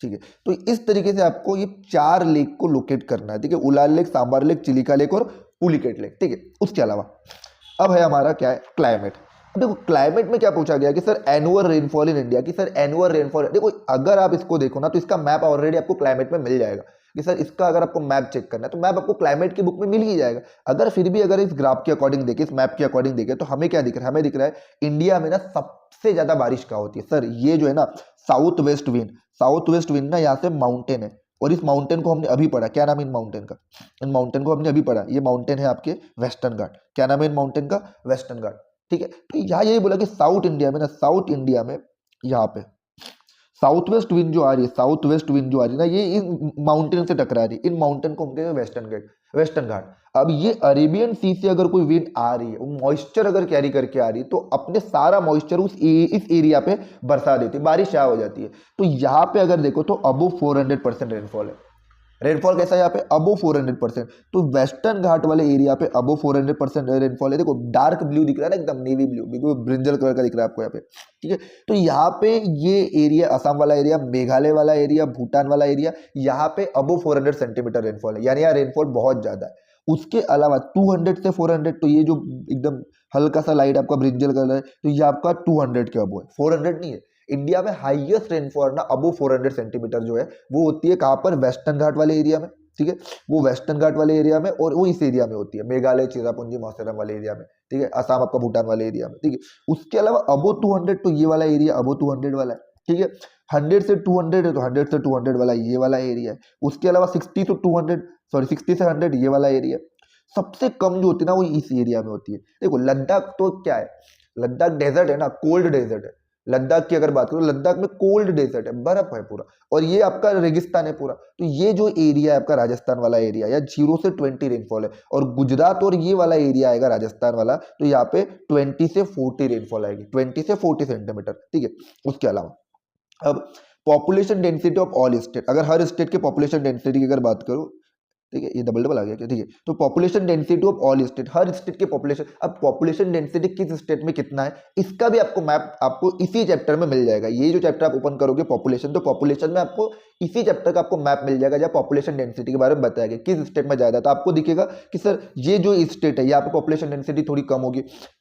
Speaker 1: ठीक है, तो इस तरीके से आपको ये 4 लेक को लोकेट करना है। ठीक है, Ullal lake, sambar lake, Chilika lake और पुलिकेट लेक। ठीक है, उसके अलावा अब है हमारा क्या है, क्लाइमेट। अब देखो क्लाइमेट में क्या पूछा गया कि sir annual rainfall in India, कि सर एनुअल रेनफॉल, देखो अगर आप इसको देखो ना तो इसका मैप ऑलरेडी आपको क्लाइमेट में मिल जाएगा कि सर इसका अगर आपको मैप चेक करना है तो मैप आपको क्लाइमेट की बुक में मिल ही जाएगा। अगर फिर भी अगर इस ग्राफ के अकॉर्डिंग देखें, इस मैप के अकॉर्डिंग देखें, तो हमें क्या दिख रहा है? हमें दिख रहा है इंडिया में ना सबसे ज्यादा बारिश कहाँ होती है? सर ये जो है ना south west wind, south west wind ना यहाँ से माउंटेन है, और इस माउंटेन को हमने अभी पढ़ा, क्या नाम है इन माउंटेन का? इन माउंटेन को हमने अभी पढ़ा, ये माउंटेन है आपके वेस्टर्न घाट। क्या नाम है इन माउंटेन का? वेस्टर्न घाट। ठीक है, तो यहाँ यही बोला कि साउथ इंडिया में ना, साउथ इंडिया में यहाँ पे साउथ वेस्ट विंड जो आ रही है, साउथ वेस्ट विंड जो आ रही है ना, ये इन माउंटेन से टकरा रही है। इन माउंटेन को हम कहते हैं वेस्टर्न घाट, वेस्टर्न घाट। अब ये अरेबियन सी से अगर कोई विंड आ रही है, वो मॉइस्चर अगर कैरी करके आ रही है, तो अपने सारा मॉइस्चर इस एरिया पे बरसा देती है, बारिश यहाँ हो जाती है। तो यहाँ पे अगर देखो तो अबो 400% रेनफॉल है। रेनफॉल कैसा है यहाँ पे? अबो 400%। तो वेस्टर्न घाट वाले एरिया पे अबो 400% रेनफॉल है। देखो डार्क ब्लू दिख रहा है ना, एकदम नेवी ब्लू, बिल्कुल ब्रिंजल कलर का दिख रहा है आपको यहाँ पे। ठीक है, तो यहाँ पे ये एरिया, असम वाला एरिया, मेघालय वाला एरिया, भूटान वाला एरिया, यहाँ पे अबो 400 सेंटीमीटर रेनफॉल है, यानी यहाँ रेनफॉल बहुत ज्यादा है। उसके अलावा 200 से 400, तो ये जो एकदम हल्का सा लाइट आपका ब्रिंजल कलर है, तो ये आपका 200 के अबो है, 400 नहीं है। इंडिया में हाईएस्ट रेनफॉल ना अबो 400 सेंटीमीटर जो है वो होती है कहाँ पर? वेस्टर्न घाट वाले एरिया में। ठीक है, वो वेस्टर्न घाट वाले एरिया में, और वो इस एरिया में होती है, मेघालय, चिरापुंजी, मौसेराम वाले एरिया में। ठीक है, असम आपका भूटान वाले एरिया में। ठीक है, उसके अलावा अबो 200, तो ये वाला एरिया अबो 200 वाला है। ठीक है, 100 से 200 है तो 100 से 200 वाला ये वाला एरिया है। उसके अलावा 60 से 200, सॉरी 60 से 100 ये वाला एरिया। सबसे कम जो होती है ना वो इस एरिया में होती है। देखो लद्दाख तो क्या है, लद्दाख डेजर्ट है ना, कोल्ड डेजर्ट है। लद्दाख की अगर बात करो, लद्दाख में कोल्ड डेजर्ट है, बर्फ है पूरा, और ये आपका रेगिस्तान है पूरा। तो ये जो एरिया है आपका राजस्थान वाला एरिया, या 0 से 20 रेनफॉल है, और गुजरात और ये वाला एरिया आएगा राजस्थान वाला, तो यहाँ पे 20 से 40 रेनफॉल आएगी, 20 से 40 सेंटीमीटर। ठीक है, उसके अलावा अब population density of all state, अगर हर स्टेट के पॉपुलेशन डेंसिटी की अगर बात करूं, ठीक है, ये डबल डबल आ गया क्या? ठीक है, तो population density of all state, her state के पॉपुलेशन, अब पॉपुलेशन डेंसिटी किस स्टेट में कितना है इसका भी आपको मैप आपको इसी चैप्टर में मिल जाएगा। ये जो चैप्टर आप ओपन करोगे पॉपुलेशन, तो पॉपुलेशन में आपको इसी चैप्टर का आपको मैप मिल जाएगा जहाँ पॉपुलेशन डेंसिटी के बारे में बताया गया किस स्टेट में ज़्यादा, तो आपको दिखेगा कि सर ये जो स्टेट है यहाँ पे पॉपुलेशन डेंसिटी थोड़ी कम होगी,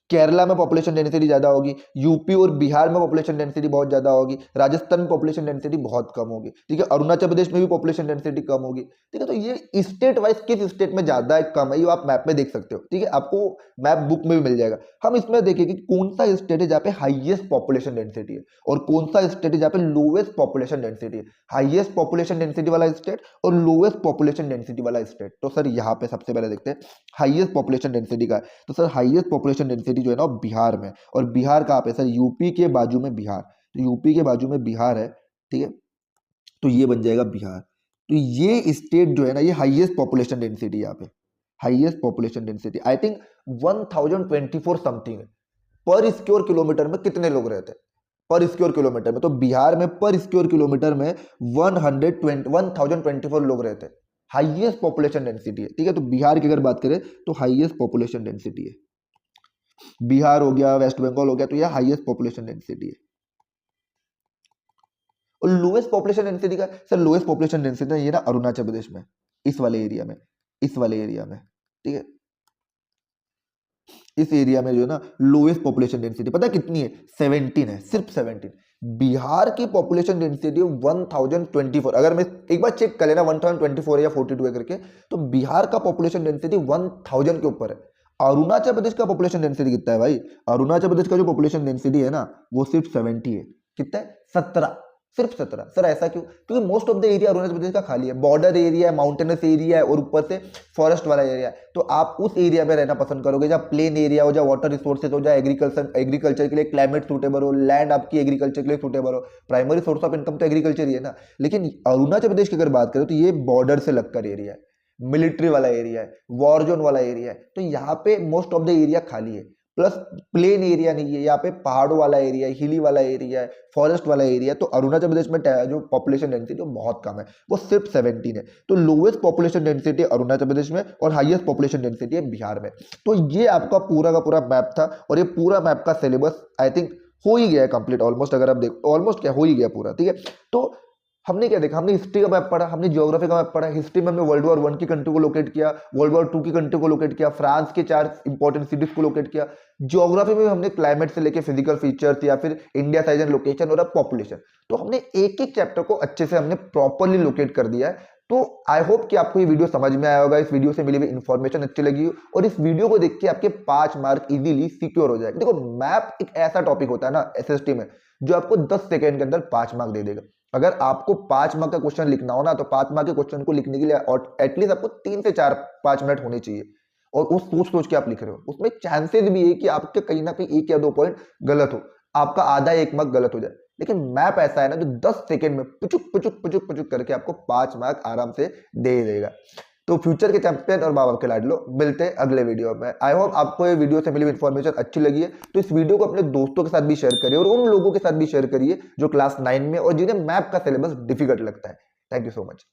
Speaker 1: केरला में पॉपुलेशन डेंसिटी ज़्यादा होगी, यूपी और बिहार में पॉपुलेशन डेंसिटी बहुत ज़्यादा होगी, राजस्थान में पॉपुलेशन डेंसिटी बहुत कम होगी, ठीक है, अरुणाचल प्रदेश में भी पॉपुलेशन डेंसिटी कम होगी, ठीक है। तो ये स्टेट वाइज किस स्टेट में ज़्यादा है कम है ये आप मैप में देख सकते हो, ठीक है, आपको मैप बुक में भी मिल जाएगा। हम इसमें देखेंगे कि कौन सा स्टेट है जहाँ पे हाईएस्ट पॉपुलेशन डेंसिटी है और कौन सा स्टेट है जहाँ पे लोएस्ट पॉपुलेशन डेंसिटी है, हाईएस्ट पॉपुलेशन डेंसिटी वाला स्टेट और लोएस्ट पॉपुलेशन डेंसिटी वाला स्टेट। तो सर यहाँ पे सबसे पहले देखते हैं हाईएस्ट पॉपुलेशन डेंसिटी का है, तो सर हाईएस्ट पॉपुलेशन डेंसिटी जो है ना बिहार में, और बिहार कहाँ पे सर, यूपी के बाजू में बिहार, तो यूपी के बाजू में बिहार है, ठीक है, तो ये बन जाएगा बिहार। तो ये स्टेट जो है ना ये हाईएस्ट पॉपुलेशन डेंसिटी, यहाँ पे highest population density I think 1024 something है, पर स्क्वायर किलोमीटर में कितने लोग रहते हैं पर स्क्वायर किलोमीटर में, तो बिहार में पर स्क्वायर किलोमीटर में 1024 लोग रहते हैं, हाईएस्ट पॉपुलेशन डेंसिटी है, ठीक है। तो बिहार की अगर बात करें तो हाईएस्ट पॉपुलेशन डेंसिटी है, बिहार हो गया, वेस्ट बंगाल हो गया, तो यह हाईएस्ट पॉपुलेशन डेंसिटी है। और लोएस्ट पॉपुलेशन डेंसिटी का सर, लोएस्ट पॉपुलेशन डेंसिटी ये ना अरुणाचल प्रदेश में, इस वाले एरिया में, इस वाले एरिया में, ठीक है, इस एरिया में जो है ना लोएस्ट पॉपुलेशन डेंसिटी पता है कितनी है, 17 है, सिर्फ 17। बिहार की पॉपुलेशन डेंसिटी 1024, अगर मैं एक बार चेक कर लेना 1024 या 42 है करके, तो बिहार का पॉपुलेशन डेंसिटी 1000 के ऊपर है। अरुणाचल प्रदेश का पॉपुलेशन डेंसिटी कितना है भाई, अरुणाचल प्रदेश का जो पॉपुलेशन डेंसिटी है ना वो सिर्फ 70 है, कितना है, 17, सिर्फ 17। सर ऐसा क्यों, क्योंकि most of the area Arunachal Pradesh का खाली है, बॉर्डर एरिया है, माउंटेनस एरिया है और ऊपर से फॉरेस्ट वाला एरिया है, तो आप उस एरिया में रहना पसंद करोगे जहाँ प्लेन एरिया हो, जहाँ वाटर रिसोर्सेज हो, जहाँ एग्रीकल्चर के लिए क्लाइमेट सूटेबल हो, लैंड आपकी एग्रीकल्चर के लिए सूटेबल हो, प्राइमरी सोर्स ऑफ इनकम तो एग्रीकल्चर ही है ना। लेकिन अरुणाचल प्रदेश की अगर बात करें तो ये बॉर्डर से लगकर एरिया है, मिलिट्री वाला एरिया है, वॉर जोन वाला एरिया है, तो यहाँ पे मोस्ट ऑफ द एरिया खाली है, प्लस प्लेन एरिया नहीं है, यहाँ पे पहाड़ों वाला एरिया है, हिली वाला एरिया है, फॉरेस्ट वाला एरिया है। तो अरुणाचल प्रदेश में जो पॉपुलेशन डेंसिटी बहुत कम है, वो सिर्फ 17 है। तो lowest population density Arunachal Pradesh में और हाईएस्ट पॉपुलेशन डेंसिटी है बिहार में। तो ये आपका पूरा का पूरा मैप था और ये पूरा मैप का सिलेबस आई थिंक हो ही गया है कंप्लीट ऑलमोस्ट, अगर आप देखो ऑलमोस्ट क्या हो ही गया पूरा, ठीक है। तो हमने क्या देखा, हमने हिस्ट्री का मैप पढ़ा, हमने ज्योग्राफी का मैप पढ़ा, हिस्ट्री में हमने वर्ल्ड वॉर 1 की कंट्री को लोकेट किया, वर्ल्ड वॉर 2 की कंट्री को लोकेट किया, फ्रांस के 4 इंपॉर्टेंट सिटीज को लोकेट किया, ज्योग्राफी में हमने क्लाइमेट से लेके फिजिकल फीचर्स या फिर इंडिया साइज एंड लोकेशन और पॉपुलेशन, तो हमने एक एक चैप्टर को अच्छे से हमने प्रॉपरली लोकेट कर दिया है। तो आई होप कि आपको ये वीडियो समझ में आया होगा, इस वीडियो से मिली हुई इन्फॉर्मेशन अच्छी लगी हो और इस वीडियो को देख के आपके 5 मार्क इजीली सिक्योर हो जाएगा। देखो मैप एक ऐसा टॉपिक होता है ना एसएसटी में जो आपको 10 सेकंड के अंदर 5 मार्क दे देगा। अगर आपको 5 मार्क का क्वेश्चन लिखना हो ना तो 5 मार्क के क्वेश्चन को लिखने के लिए एटलीस्ट आपको 3 से 4-5 मिनट होने चाहिए और उस सोच के आप लिख रहे हो, उसमें चांसेस भी है कि आपके कहीं ना कहीं 1 या 2 पॉइंट गलत हो, आपका आधा 1 मार्क गलत हो जाए। लेकिन मैप ऐसा है ना जो 10 सेकंड में पुचुक पुचुक पुचुक पुचुक करके आपको 5 मार्क आराम से दे देगा। तो फ्यूचर के चैंपियन और बाबा के लाडलो मिलते हैं अगले वीडियो में। आई होप आपको ये वीडियो से मिली हुई इन्फॉर्मेशन अच्छी लगी है, तो इस वीडियो को अपने दोस्तों के साथ भी शेयर करिए और उन लोगों के साथ भी शेयर करिए जो क्लास 9 में और जिन्हें मैप का सिलेबस डिफिकल्ट लगता है। Thank you so much.